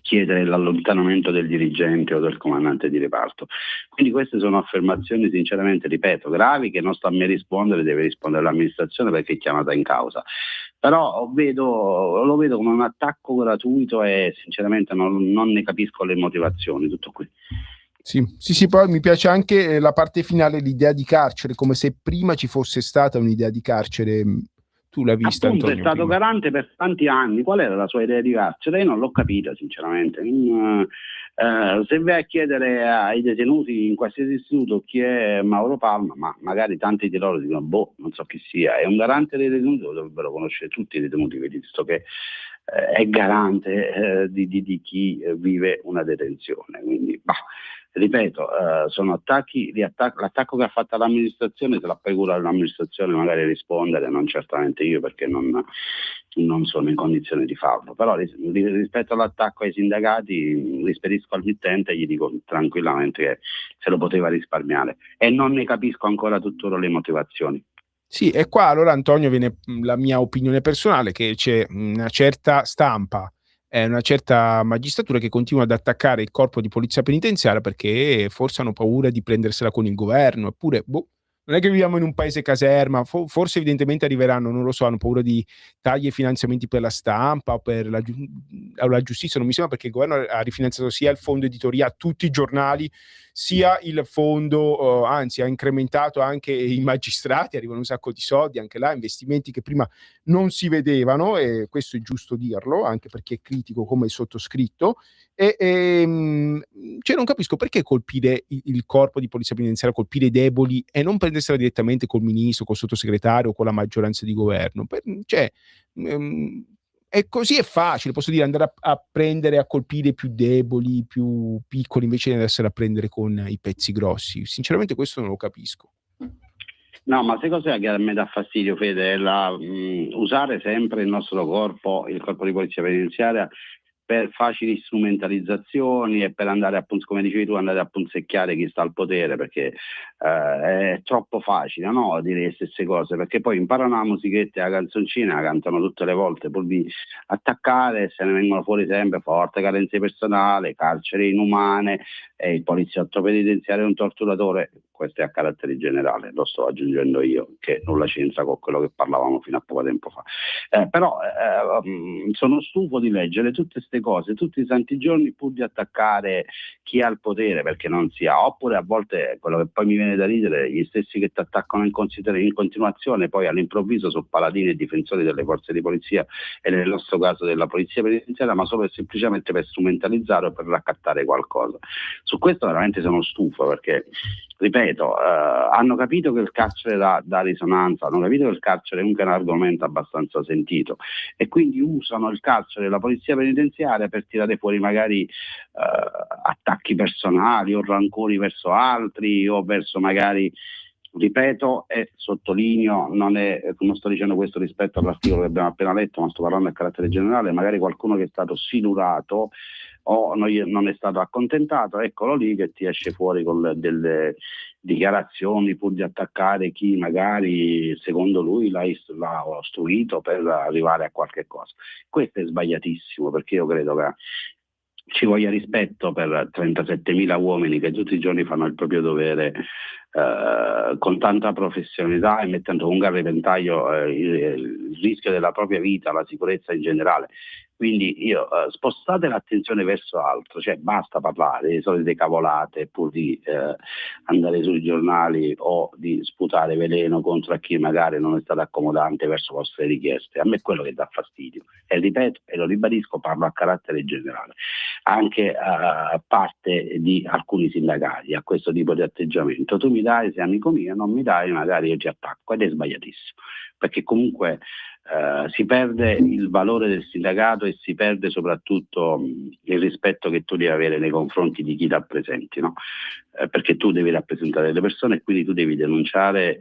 chiedere l'allontanamento del dirigente o del comandante di reparto. Quindi queste sono affermazioni, sinceramente, ripeto, gravi, che non sta a me rispondere, deve rispondere l'amministrazione perché è chiamata in causa. Però lo vedo come un attacco gratuito e sinceramente non ne capisco le motivazioni, tutto qui. Sì, poi mi piace anche la parte finale, l'idea di carcere, come se prima ci fosse stata un'idea di carcere. Tu l'hai vista, appunto, Antonio? è stato prima? garante per tanti anni. Qual era la sua idea di carcere? Io non l'ho capita, sinceramente. Se vai a chiedere ai detenuti in qualsiasi istituto chi è Mauro Palma, ma magari tanti di loro dicono, non so chi sia. È un garante dei detenuti, lo dovrebbero conoscere tutti i detenuti, visto che è garante di chi vive una detenzione. Quindi, ripeto, sono attacchi, l'attacco che ha fatto l'amministrazione, se la fai cura l'amministrazione magari rispondere, non certamente io, perché non sono in condizione di farlo, però rispetto all'attacco ai sindacati rispedisco al mittente e gli dico tranquillamente che se lo poteva risparmiare, e non ne capisco ancora tutt'ora le motivazioni. Sì, e qua allora, Antonio, viene la mia opinione personale, che c'è una certa stampa, una certa magistratura che continua ad attaccare il corpo di polizia penitenziaria perché forse hanno paura di prendersela con il governo, eppure non è che viviamo in un paese caserma, forse evidentemente arriveranno, non lo so, hanno paura di tagli e finanziamenti per la stampa o per la giustizia, non mi sembra, perché il governo ha rifinanziato sia il fondo editoria a tutti i giornali, sia il fondo, anzi ha incrementato anche i magistrati, arrivano un sacco di soldi, anche là investimenti che prima non si vedevano, e questo è giusto dirlo, anche perché è critico come il sottoscritto, cioè non capisco perché colpire il corpo di polizia penitenziaria, colpire i deboli e non prendersela direttamente col ministro, col sottosegretario, con la maggioranza di governo. E così è facile, posso dire, andare a prendere, a colpire i più deboli, più piccoli, invece di andarsela a prendere con i pezzi grossi. Sinceramente questo non lo capisco. No, ma sai cos'è che a me dà fastidio, Fede? È usare sempre il nostro corpo, il corpo di polizia penitenziaria, per facili strumentalizzazioni e per andare, appunto, come dicevi tu, andare a punzecchiare chi sta al potere, perché è troppo facile, no, dire le stesse cose, perché poi imparano la musichetta e la canzoncina, la cantano tutte le volte, pur di attaccare, se ne vengono fuori sempre forte carenza di personale, carceri inumane, il poliziotto penitenziario è un torturatore. Questo è a carattere generale, lo sto aggiungendo io, che nulla c'entra con quello che parlavamo fino a poco tempo fa. Però sono stufo di leggere tutte queste cose tutti i santi giorni, pur di attaccare chi ha il potere, perché non si ha. Oppure a volte quello che poi mi viene da ridere, gli stessi che ti attaccano in continuazione, poi all'improvviso sono paladini e difensori delle forze di polizia, e nel nostro caso della polizia penitenziaria, ma solo e semplicemente per strumentalizzare o per raccattare qualcosa. Su questo veramente sono stufo, perché ripeto, hanno capito che il carcere dà risonanza, hanno capito che il carcere è un argomento abbastanza sentito, e quindi usano il carcere e la polizia penitenziaria per tirare fuori magari attacchi personali o rancori verso altri, o verso magari, ripeto e sottolineo, non sto dicendo questo rispetto all'articolo che abbiamo appena letto, ma sto parlando a carattere generale, magari qualcuno che è stato silurato o non è stato accontentato, eccolo lì che ti esce fuori con delle dichiarazioni pur di attaccare chi magari secondo lui l'ha ostruito per arrivare a qualche cosa. Questo è sbagliatissimo, perché io credo che ci voglia rispetto per 37.000 uomini che tutti i giorni fanno il proprio dovere con tanta professionalità e mettendo comunque a repentaglio il rischio della propria vita, la sicurezza in generale. Quindi spostate l'attenzione verso altro, cioè basta parlare di solite cavolate pur di andare sui giornali o di sputare veleno contro a chi magari non è stato accomodante verso le vostre richieste. A me è quello che dà fastidio, e ripeto e lo ribadisco, parlo a carattere generale, anche a parte di alcuni sindacati a questo tipo di atteggiamento. Tu mi dai, sei amico mio, non mi dai, magari io ti attacco, ed è sbagliatissimo, perché comunque si perde il valore del sindacato e si perde soprattutto il rispetto che tu devi avere nei confronti di chi rappresenti, no? Perché tu devi rappresentare le persone e quindi tu devi denunciare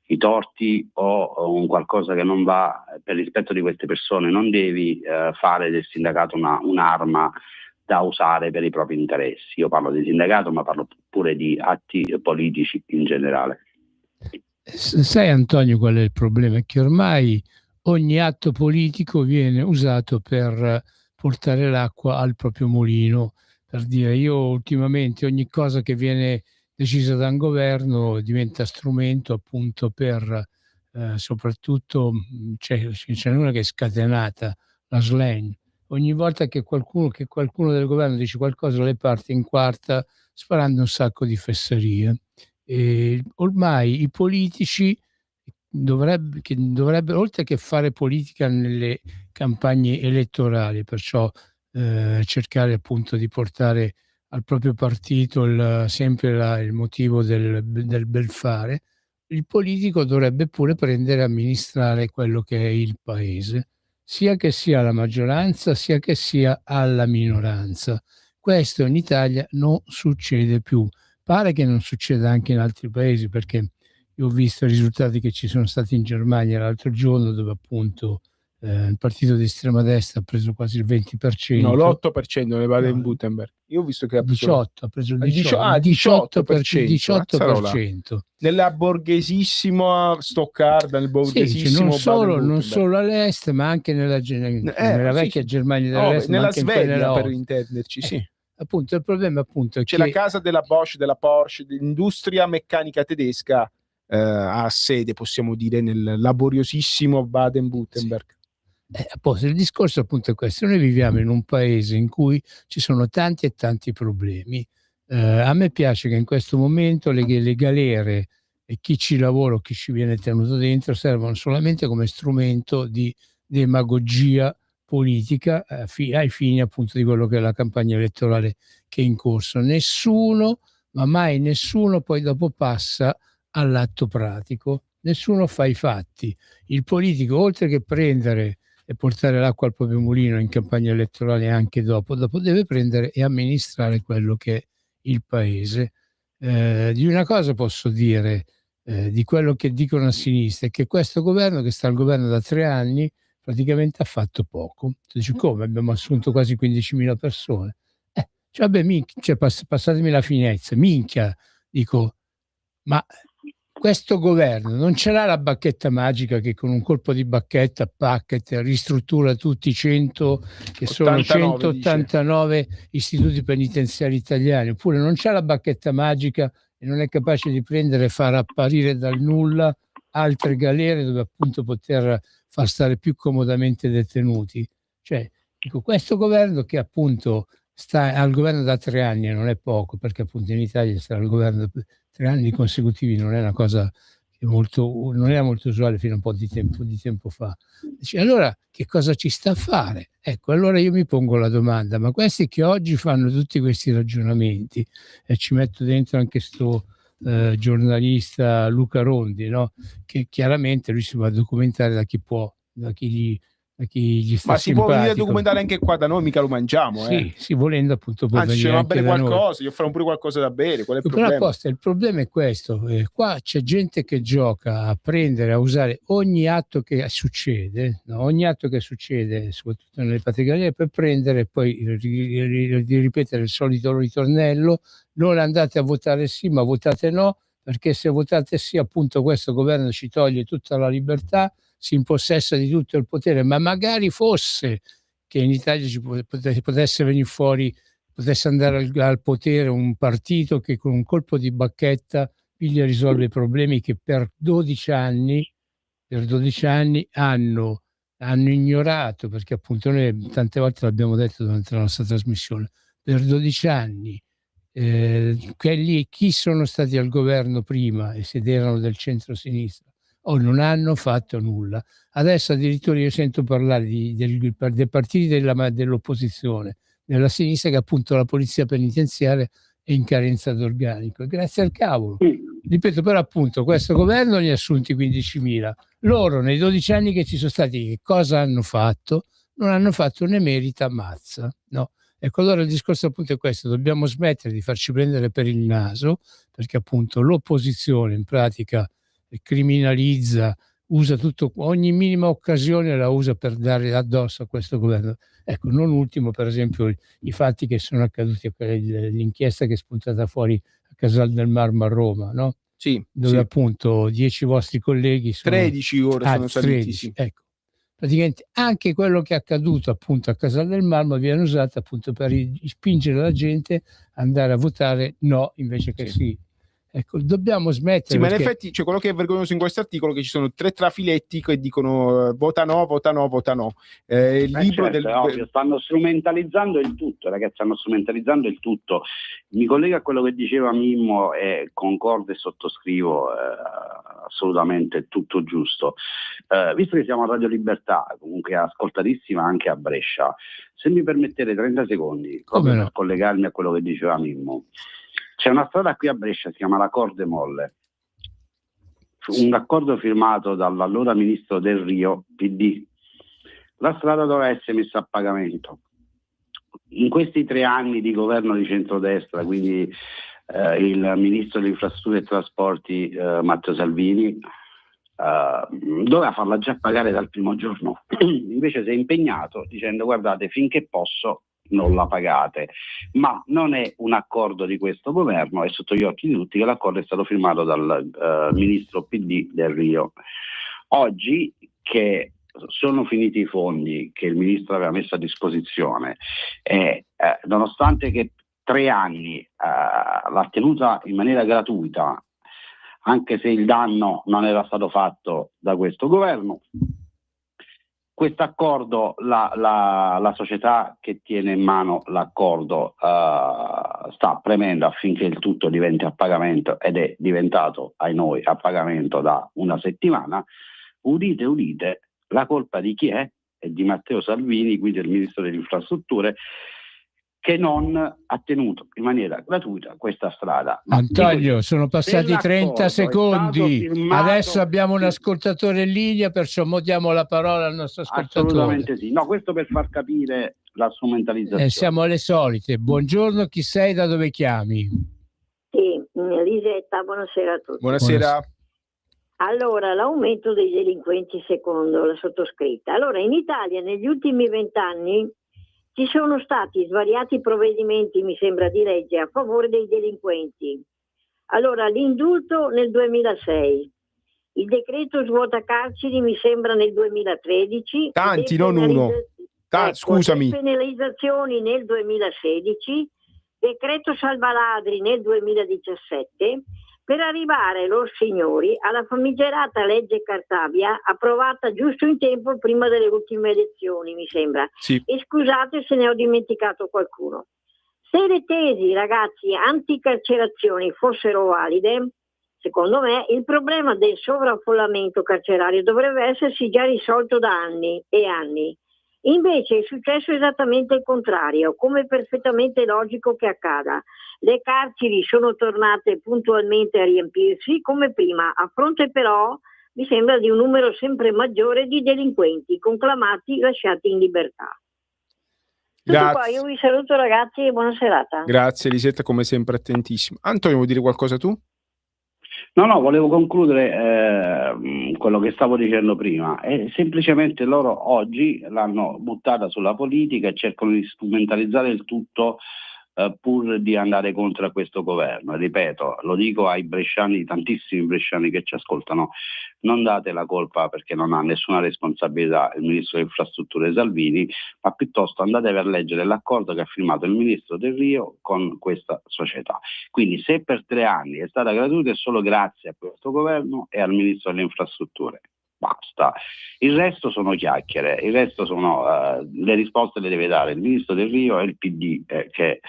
i torti o un qualcosa che non va per rispetto di queste persone. Non devi fare del sindacato un'arma da usare per i propri interessi. Io parlo di sindacato, ma parlo pure di atti politici in generale. Sai, Antonio, qual è il problema? È che ormai ogni atto politico viene usato per portare l'acqua al proprio mulino. Per dire, io ultimamente ogni cosa che viene decisa da un governo diventa strumento appunto per soprattutto c'è una che è scatenata, la slang. Ogni volta che qualcuno del governo dice qualcosa, le parte in quarta sparando un sacco di fesserie. Ormai i politici dovrebbe, oltre che fare politica nelle campagne elettorali, perciò cercare appunto di portare al proprio partito sempre il motivo del bel fare, il politico dovrebbe pure prendere e amministrare quello che è il paese, sia che sia la maggioranza, sia che sia alla minoranza. Questo in Italia non succede più. Pare che non succeda anche in altri paesi, perché io ho visto i risultati che ci sono stati in Germania l'altro giorno, dove appunto il partito di estrema destra ha preso quasi il 20%. No, l'8% nel Baden-Württemberg. Io ho visto che ha preso ha preso il 18%. Nella borghesissima Stoccarda, nel borghesissimo sì, non solo all'est, ma anche nella vecchia Germania dell'est, nella anche Svezia, per intenderci, sì. Appunto, il problema appunto è c'è che la casa della Bosch, della Porsche, dell'industria meccanica tedesca ha sede, possiamo dire, nel laboriosissimo Baden-Württemberg. Il discorso appunto è questo: noi viviamo in un paese in cui ci sono tanti e tanti problemi. A me piace che in questo momento le galere e chi ci lavora o chi ci viene tenuto dentro servono solamente come strumento di demagogia politica ai fini appunto di quello che è la campagna elettorale che è in corso. Nessuno, ma mai nessuno, poi dopo passa all'atto pratico, nessuno fa i fatti. Il politico, oltre che prendere e portare l'acqua al proprio mulino in campagna elettorale, anche dopo deve prendere e amministrare quello che è il paese. Di una cosa posso dire, di quello che dicono a sinistra, è che questo governo, che sta al governo da 3 anni, praticamente ha fatto poco. Tu dici, come? Abbiamo assunto quasi 15.000 persone. Passatemi la finezza, minchia, dico, ma questo governo non ce l'ha la bacchetta magica che con un colpo di bacchetta ristruttura tutti i 189 istituti penitenziari italiani, oppure non c'ha la bacchetta magica e non è capace di prendere e far apparire dal nulla altre galere dove appunto poter far stare più comodamente detenuti. Cioè, dico, questo governo, che appunto sta al governo da 3 anni, e non è poco, perché appunto in Italia stare al governo 3 anni consecutivi non è una cosa non era molto usuale fino a un po' di tempo fa. Dice, allora che cosa ci sta a fare? Ecco, allora io mi pongo la domanda, ma questi che oggi fanno tutti questi ragionamenti, e ci metto dentro anche sto giornalista Luca Rondi, no? Che chiaramente lui si va a documentare da chi può, da chi gli sta ma si può venire a documentare anche qua da noi, mica lo mangiamo. Sì, volendo appunto può venire a bere qualcosa, noi. io farò pure qualcosa da bere. Qual è il problema? problema? Il problema è questo, qua c'è gente che gioca a prendere, a usare ogni atto che succede, soprattutto nelle patrie galere, per prendere e poi di ripetere il solito ritornello: non andate a votare sì, ma votate no, perché se votate sì appunto questo governo ci toglie tutta la libertà, si impossessa di tutto il potere. Ma magari fosse che in Italia potesse venire fuori, potesse andare al potere un partito che con un colpo di bacchetta piglia e risolve i problemi che per 12 anni hanno ignorato, perché appunto noi tante volte l'abbiamo detto durante la nostra trasmissione, per 12 anni chi sono stati al governo prima e se erano del centro-sinistra non hanno fatto nulla. Adesso addirittura io sento parlare dei partiti dell'opposizione, della sinistra, che appunto la polizia penitenziaria è in carenza d'organico. Grazie al cavolo. Ripeto, però appunto questo governo ne ha assunti 15.000. Loro nei 12 anni che ci sono stati, che cosa hanno fatto? Non hanno fatto né merita mazza, no? Ecco, allora il discorso appunto è questo: dobbiamo smettere di farci prendere per il naso, perché appunto l'opposizione in pratica criminalizza, usa ogni minima occasione la usa per dare addosso a questo governo. Ecco, non ultimo per esempio i fatti che sono accaduti, l'inchiesta che è spuntata fuori a Casal del Marmo a Roma, no? Sì, dove appunto 10 vostri colleghi sono 13 ora sono saliti, 13, sì. Ecco, praticamente anche quello che è accaduto appunto a Casal del Marmo viene usato appunto per spingere la gente ad andare a votare no invece che sì. Ecco, dobbiamo smettere. Sì, ma in effetti c'è quello che è vergognoso in questo articolo, che ci sono 3 trafiletti che dicono vota no, vota no, vota no. Il libro certo, è ovvio, stanno strumentalizzando il tutto, ragazzi, stanno strumentalizzando il tutto. Mi collego a quello che diceva Mimmo e concordo e sottoscrivo assolutamente tutto giusto. Visto che siamo a Radio Libertà, comunque ascoltatissima anche a Brescia, se mi permettete 30 secondi, proprio per collegarmi a quello che diceva Mimmo. C'è una strada qui a Brescia, si chiama la Corde Molle, un accordo firmato dall'allora ministro Del Rio, PD. La strada doveva essere messa a pagamento. In questi 3 anni di governo di centrodestra, quindi il ministro delle infrastrutture e trasporti Matteo Salvini doveva farla già pagare dal primo giorno, invece si è impegnato dicendo: guardate, finché posso non la pagate. Ma non è un accordo di questo governo, è sotto gli occhi di tutti che l'accordo è stato firmato dal ministro PD Del Rio. Oggi che sono finiti i fondi che il ministro aveva messo a disposizione e nonostante che 3 anni l'ha tenuta in maniera gratuita, anche se il danno non era stato fatto da questo governo, questo accordo, la società che tiene in mano l'accordo sta premendo affinché il tutto diventi a pagamento, ed è diventato, ai noi, a pagamento da una settimana. Udite, udite, la colpa di chi è? È di Matteo Salvini, quindi del ministro delle infrastrutture, che non ha tenuto in maniera gratuita questa strada. Antonio, sono passati 30 secondi, adesso abbiamo un ascoltatore in linea, perciò diamo la parola al nostro ascoltatore. Assolutamente sì, no, questo per far capire la strumentalizzazione. Siamo alle solite. Buongiorno, chi sei, da dove chiami? Sì, Lisetta, buonasera a tutti. Buonasera. Allora, l'aumento dei delinquenti secondo la sottoscritta. Allora, in Italia negli ultimi 20 anni ci sono stati svariati provvedimenti, mi sembra di legge, a favore dei delinquenti. Allora, l'indulto nel 2006, il decreto svuota carceri mi sembra nel 2013. Tanti, non uno. Scusami. Penalizzazioni nel 2016, decreto salva ladri nel 2017, per arrivare, loro signori, alla famigerata legge Cartabia, approvata giusto in tempo prima delle ultime elezioni, mi sembra. Sì. E scusate se ne ho dimenticato qualcuno. Se le tesi, ragazzi, anticarcerazioni fossero valide, secondo me il problema del sovraffollamento carcerario dovrebbe essersi già risolto da anni e anni. Invece è successo esattamente il contrario, come è perfettamente logico che accada. Le carceri sono tornate puntualmente a riempirsi come prima, a fronte però, mi sembra, di un numero sempre maggiore di delinquenti conclamati lasciati in libertà. Tutto qua, io vi saluto ragazzi e buona serata. Grazie Lisetta, come sempre attentissimo. Antonio, vuoi dire qualcosa tu? No, volevo concludere quello che stavo dicendo prima. Semplicemente loro oggi l'hanno buttata sulla politica e cercano di strumentalizzare il tutto pur di andare contro questo governo. Ripeto, lo dico ai bresciani, tantissimi bresciani che ci ascoltano: non date la colpa, perché non ha nessuna responsabilità il ministro delle infrastrutture Salvini, ma piuttosto andate a leggere l'accordo che ha firmato il ministro Del Rio con questa società. Quindi se per 3 anni è stata gratuita è solo grazie a questo governo e al ministro delle infrastrutture. Basta, il resto sono chiacchiere, il resto sono le risposte le deve dare il ministro Del Rio e il PD, che è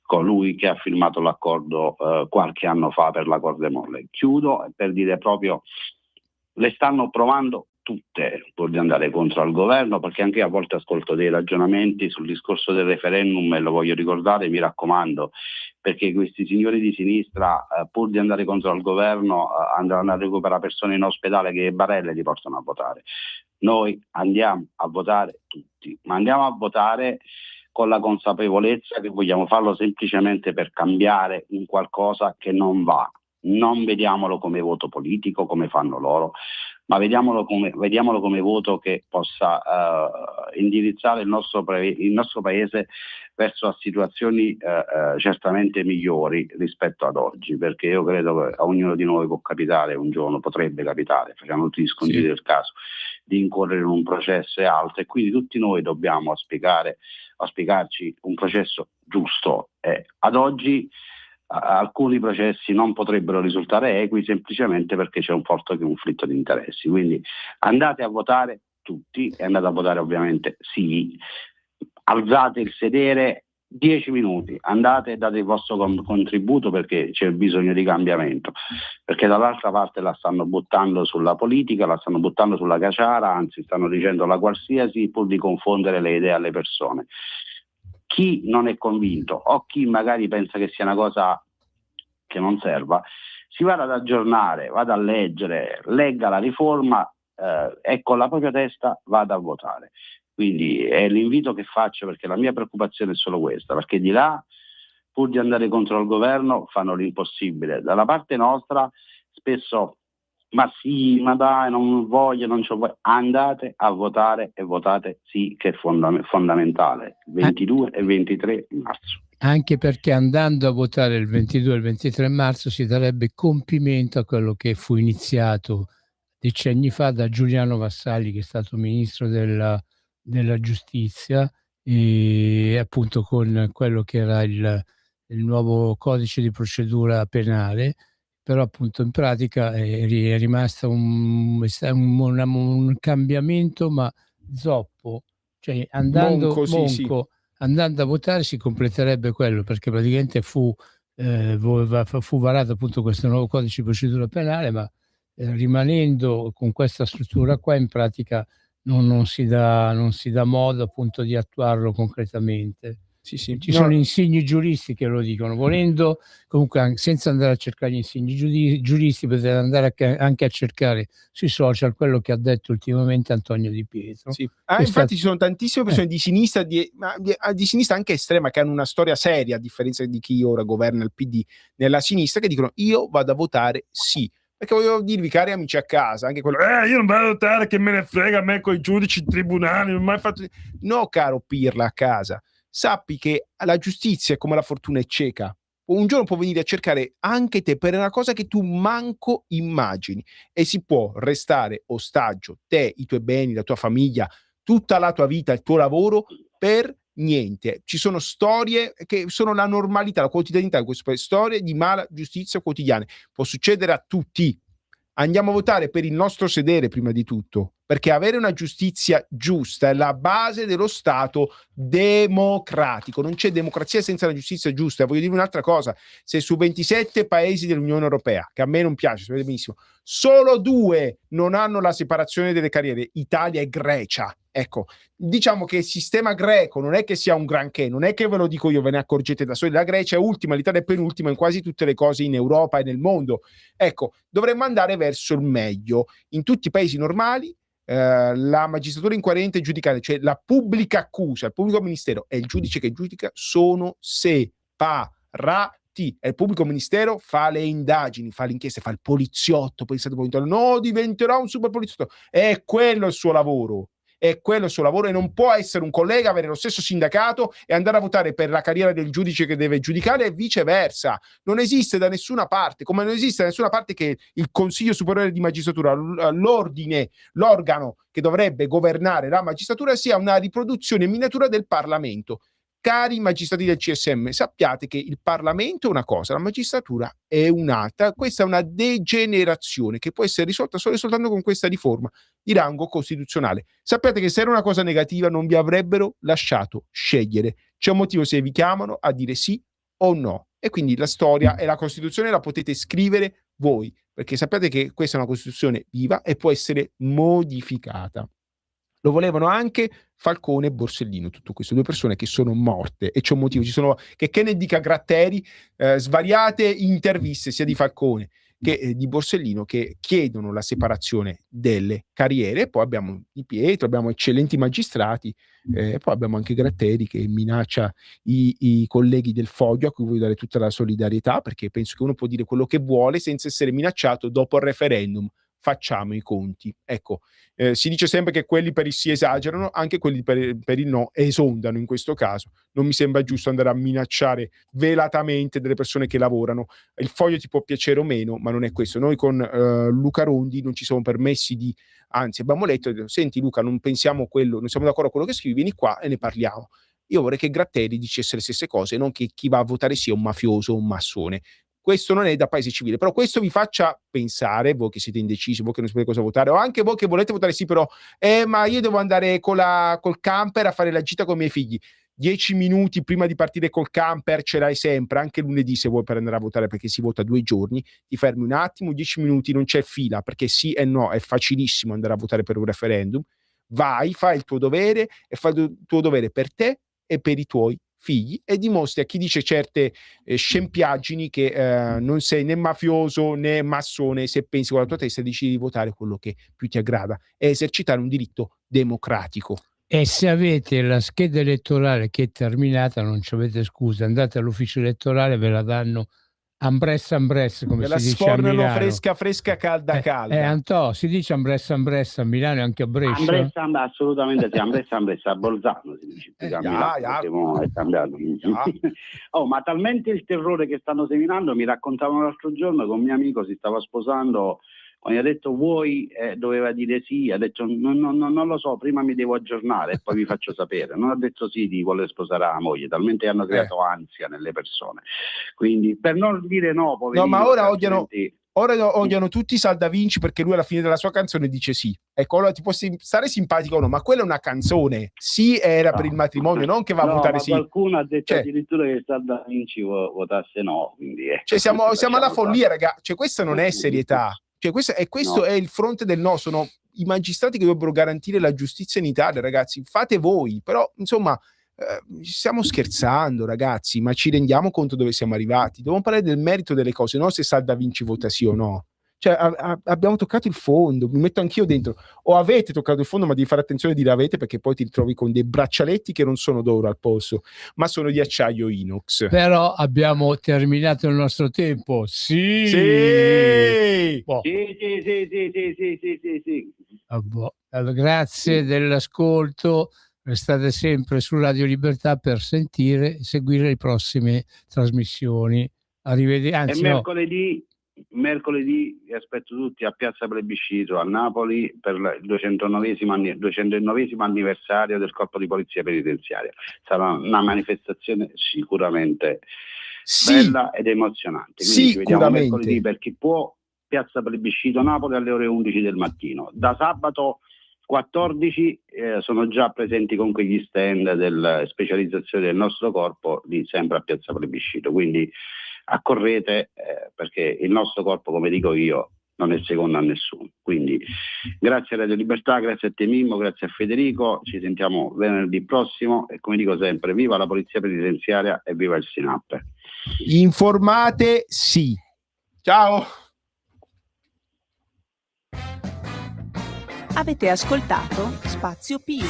colui che ha firmato l'accordo qualche anno fa per la Corde Molle. Chiudo per dire proprio: le stanno provando tutte pur di andare contro al governo, perché anche io a volte ascolto dei ragionamenti sul discorso del referendum e lo voglio ricordare, mi raccomando, perché questi signori di sinistra pur di andare contro al governo andranno a recuperare persone in ospedale che barelle li portano a votare. Noi andiamo a votare tutti, ma andiamo a votare con la consapevolezza che vogliamo farlo semplicemente per cambiare un qualcosa che non va. Non vediamolo come voto politico come fanno loro, ma vediamolo come voto che possa indirizzare il nostro paese verso situazioni certamente migliori rispetto ad oggi, perché io credo che a ognuno di noi può capitare un giorno, potrebbe capitare, facciamo tutti gli sconti del caso, di incorrere in un processo e altro, e quindi tutti noi dobbiamo auspicarci un processo giusto. Ad oggi alcuni processi non potrebbero risultare equi semplicemente perché c'è un forte conflitto di interessi. Quindi andate a votare tutti, e andate a votare ovviamente sì, alzate il sedere 10 minuti, andate e date il vostro contributo, perché c'è bisogno di cambiamento, perché dall'altra parte la stanno buttando sulla politica, la stanno buttando sulla caciara, anzi stanno dicendo la qualsiasi pur di confondere le idee alle persone. Chi non è convinto o chi magari pensa che sia una cosa che non serva, si vada ad aggiornare, vada a leggere, legga la riforma e con la propria testa vada a votare. Quindi è l'invito che faccio, perché la mia preoccupazione è solo questa, perché di là, pur di andare contro il governo, fanno l'impossibile. Dalla parte nostra spesso, ma sì, ma dai, non voglio, non c'ho voglia. Andate a votare e votate sì, che è fondamentale, 22 e 23 marzo. Anche perché andando a votare il 22 e il 23 marzo si darebbe compimento a quello che fu iniziato decenni fa da Giuliano Vassalli, che è stato ministro della giustizia, e appunto con quello che era il nuovo codice di procedura penale, però appunto in pratica è rimasto un cambiamento, ma zoppo, cioè andando Monco, sì, sì. andando a votare si completerebbe quello, perché praticamente fu varato appunto questo nuovo codice di procedura penale, ma rimanendo con questa struttura qua in pratica non si dà modo appunto di attuarlo concretamente. Sì, sì. Ci sono insigni giuristi che lo dicono, volendo comunque senza andare a cercare gli insigni giuristi potete andare anche a cercare sui social quello che ha detto ultimamente Antonio Di Pietro. Sì. Infatti ci sono tantissime persone di sinistra, di sinistra anche estrema, che hanno una storia seria, a differenza di chi ora governa il PD nella sinistra, che dicono io vado a votare sì. Perché voglio dirvi, cari amici a casa, anche quello, io non vado a votare, che me ne frega a me con i giudici, i tribunali, non ho mai fatto. No, caro Pirla a casa, sappi che la giustizia, come la fortuna, è cieca. Un giorno può venire a cercare anche te per una cosa che tu manco immagini, e si può restare ostaggio, te, i tuoi beni, la tua famiglia, tutta la tua vita, il tuo lavoro, per niente. Ci sono storie che sono la normalità, la quotidianità, queste storie di mala giustizia quotidiane. Può succedere a tutti. Andiamo a votare per il nostro sedere prima di tutto, perché avere una giustizia giusta è la base dello Stato democratico. Non c'è democrazia senza una giustizia giusta. E voglio dire un'altra cosa: se su 27 paesi dell'Unione Europea, che a me non piace, sapete benissimo, solo 2 non hanno la separazione delle carriere, Italia e Grecia. Ecco, diciamo che il sistema greco non è che sia un granché, non è che ve lo dico io, ve ne accorgete da soli. La Grecia è ultima, l'Italia è penultima in quasi tutte le cose in Europa e nel mondo. Ecco, dovremmo andare verso il meglio. In tutti i paesi normali la magistratura inquirente e giudicante, cioè la pubblica accusa, il pubblico ministero e il giudice che giudica sono separati. E il pubblico ministero fa le indagini, fa le inchieste, fa il poliziotto, poi no, diventerà un super poliziotto. È quello il suo lavoro. È quello il suo lavoro, e non può essere un collega, avere lo stesso sindacato e andare a votare per la carriera del giudice che deve giudicare e viceversa. Non esiste da nessuna parte, come non esiste da nessuna parte che il Consiglio Superiore di Magistratura, l'organo che dovrebbe governare la magistratura, sia una riproduzione in miniatura del Parlamento. Cari magistrati del CSM, sappiate che il Parlamento è una cosa, la magistratura è un'altra. Questa è una degenerazione che può essere risolta solo e soltanto con questa riforma di rango costituzionale. Sappiate che se era una cosa negativa non vi avrebbero lasciato scegliere. C'è un motivo se vi chiamano a dire sì o no. E quindi la storia e la Costituzione la potete scrivere voi, perché sappiate che questa è una Costituzione viva e può essere modificata. Lo volevano anche Falcone e Borsellino, tutto questo, 2 persone che sono morte, e c'è un motivo. Ci sono, che ne dica Gratteri, svariate interviste sia di Falcone che di Borsellino che chiedono la separazione delle carriere. Poi abbiamo Di Pietro, abbiamo eccellenti magistrati, poi abbiamo anche Gratteri che minaccia i colleghi del Foglio, a cui voglio dare tutta la solidarietà, perché penso che uno può dire quello che vuole senza essere minacciato dopo il referendum. Facciamo i conti. Ecco, si dice sempre che quelli per il sì esagerano, anche quelli per il no esondano in questo caso. Non mi sembra giusto andare a minacciare velatamente delle persone che lavorano. Il Foglio ti può piacere o meno, ma non è questo. Noi con Luca Rondi non ci siamo permessi di, anzi abbiamo letto, senti Luca, non pensiamo quello, non siamo d'accordo con quello che scrivi, vieni qua e ne parliamo. Io vorrei che Gratteri dicesse le stesse cose, non che chi va a votare sia un mafioso o un massone. Questo non è da paese civile, però questo vi faccia pensare, voi che siete indecisi, voi che non sapete cosa votare, o anche voi che volete votare sì, però ma io devo andare col camper a fare la gita con i miei figli. 10 minuti prima di partire col camper ce l'hai sempre, anche lunedì se vuoi, per andare a votare, perché si vota 2 giorni, ti fermi un attimo, 10 minuti, non c'è fila, perché sì e no, è facilissimo andare a votare per un referendum. Vai, fai il tuo dovere e fai il tuo dovere per te e per i tuoi figli, e dimostri a chi dice certe scempiaggini che non sei né mafioso né massone se pensi con la tua testa e decidi di votare quello che più ti aggrada. È esercitare un diritto democratico. E se avete la scheda elettorale che è terminata, non ci avete scusa, andate all'ufficio elettorale, ve la danno ambressa, come me si dice a sfornano Milano. fresca, calda. Antò, si dice ambressa a Milano e anche a Brescia? Assolutamente sì, ambressa, a Bolzano si dice. È cambiato. Ma talmente il terrore che stanno seminando, mi raccontavano l'altro giorno che un mio amico si stava sposando, quando gli ha detto vuoi, doveva dire sì, ha detto non lo so, prima mi devo aggiornare e poi vi faccio sapere. Non ha detto sì di voler sposare la moglie, talmente hanno creato ansia nelle persone. Quindi per non dire no, poverini, no, ma ora odiano tutti Salda Vinci perché lui alla fine della sua canzone dice sì. Ecco, allora ti può stare simpatico o no, ma quella è una canzone. Sì, era per il matrimonio, non che va a votare sì. Qualcuno ha detto addirittura che Salda Vinci votasse no. Quindi, siamo alla follia, ragazzi. Questa non è serietà. Questo è il fronte del no. Sono i magistrati che dovrebbero garantire la giustizia in Italia, ragazzi. Fate voi, però insomma stiamo scherzando, ragazzi, ma ci rendiamo conto dove siamo arrivati? Dobbiamo parlare del merito delle cose, non se Salda Vinci vota sì o no. Abbiamo toccato il fondo, mi metto anch'io dentro. O avete toccato il fondo, ma devi fare attenzione a dire avete, perché poi ti ritrovi con dei braccialetti che non sono d'oro al polso, ma sono di acciaio inox. Però abbiamo terminato il nostro tempo. Sì. Boh. Sì. Allora, grazie dell'ascolto. Restate sempre su Radio Libertà per seguire le prossime trasmissioni. Arrivederci. Mercoledì vi aspetto tutti a Piazza Plebiscito a Napoli per il 209esimo anniversario del Corpo di Polizia Penitenziaria. Sarà una manifestazione sicuramente bella ed emozionante. Quindi ci vediamo mercoledì per chi può, Piazza Plebiscito Napoli alle ore 11 del mattino. Da sabato 14 sono già presenti con quegli stand della specializzazione del nostro corpo lì sempre a Piazza Plebiscito, quindi accorrete perché il nostro corpo, come dico io, non è secondo a nessuno. Quindi grazie a Radio Libertà, grazie a te Mimmo, grazie a Federico, ci sentiamo venerdì prossimo e come dico sempre, viva la Polizia Penitenziaria e viva il SINAP. Informate sì. Ciao. Avete ascoltato Spazio Più.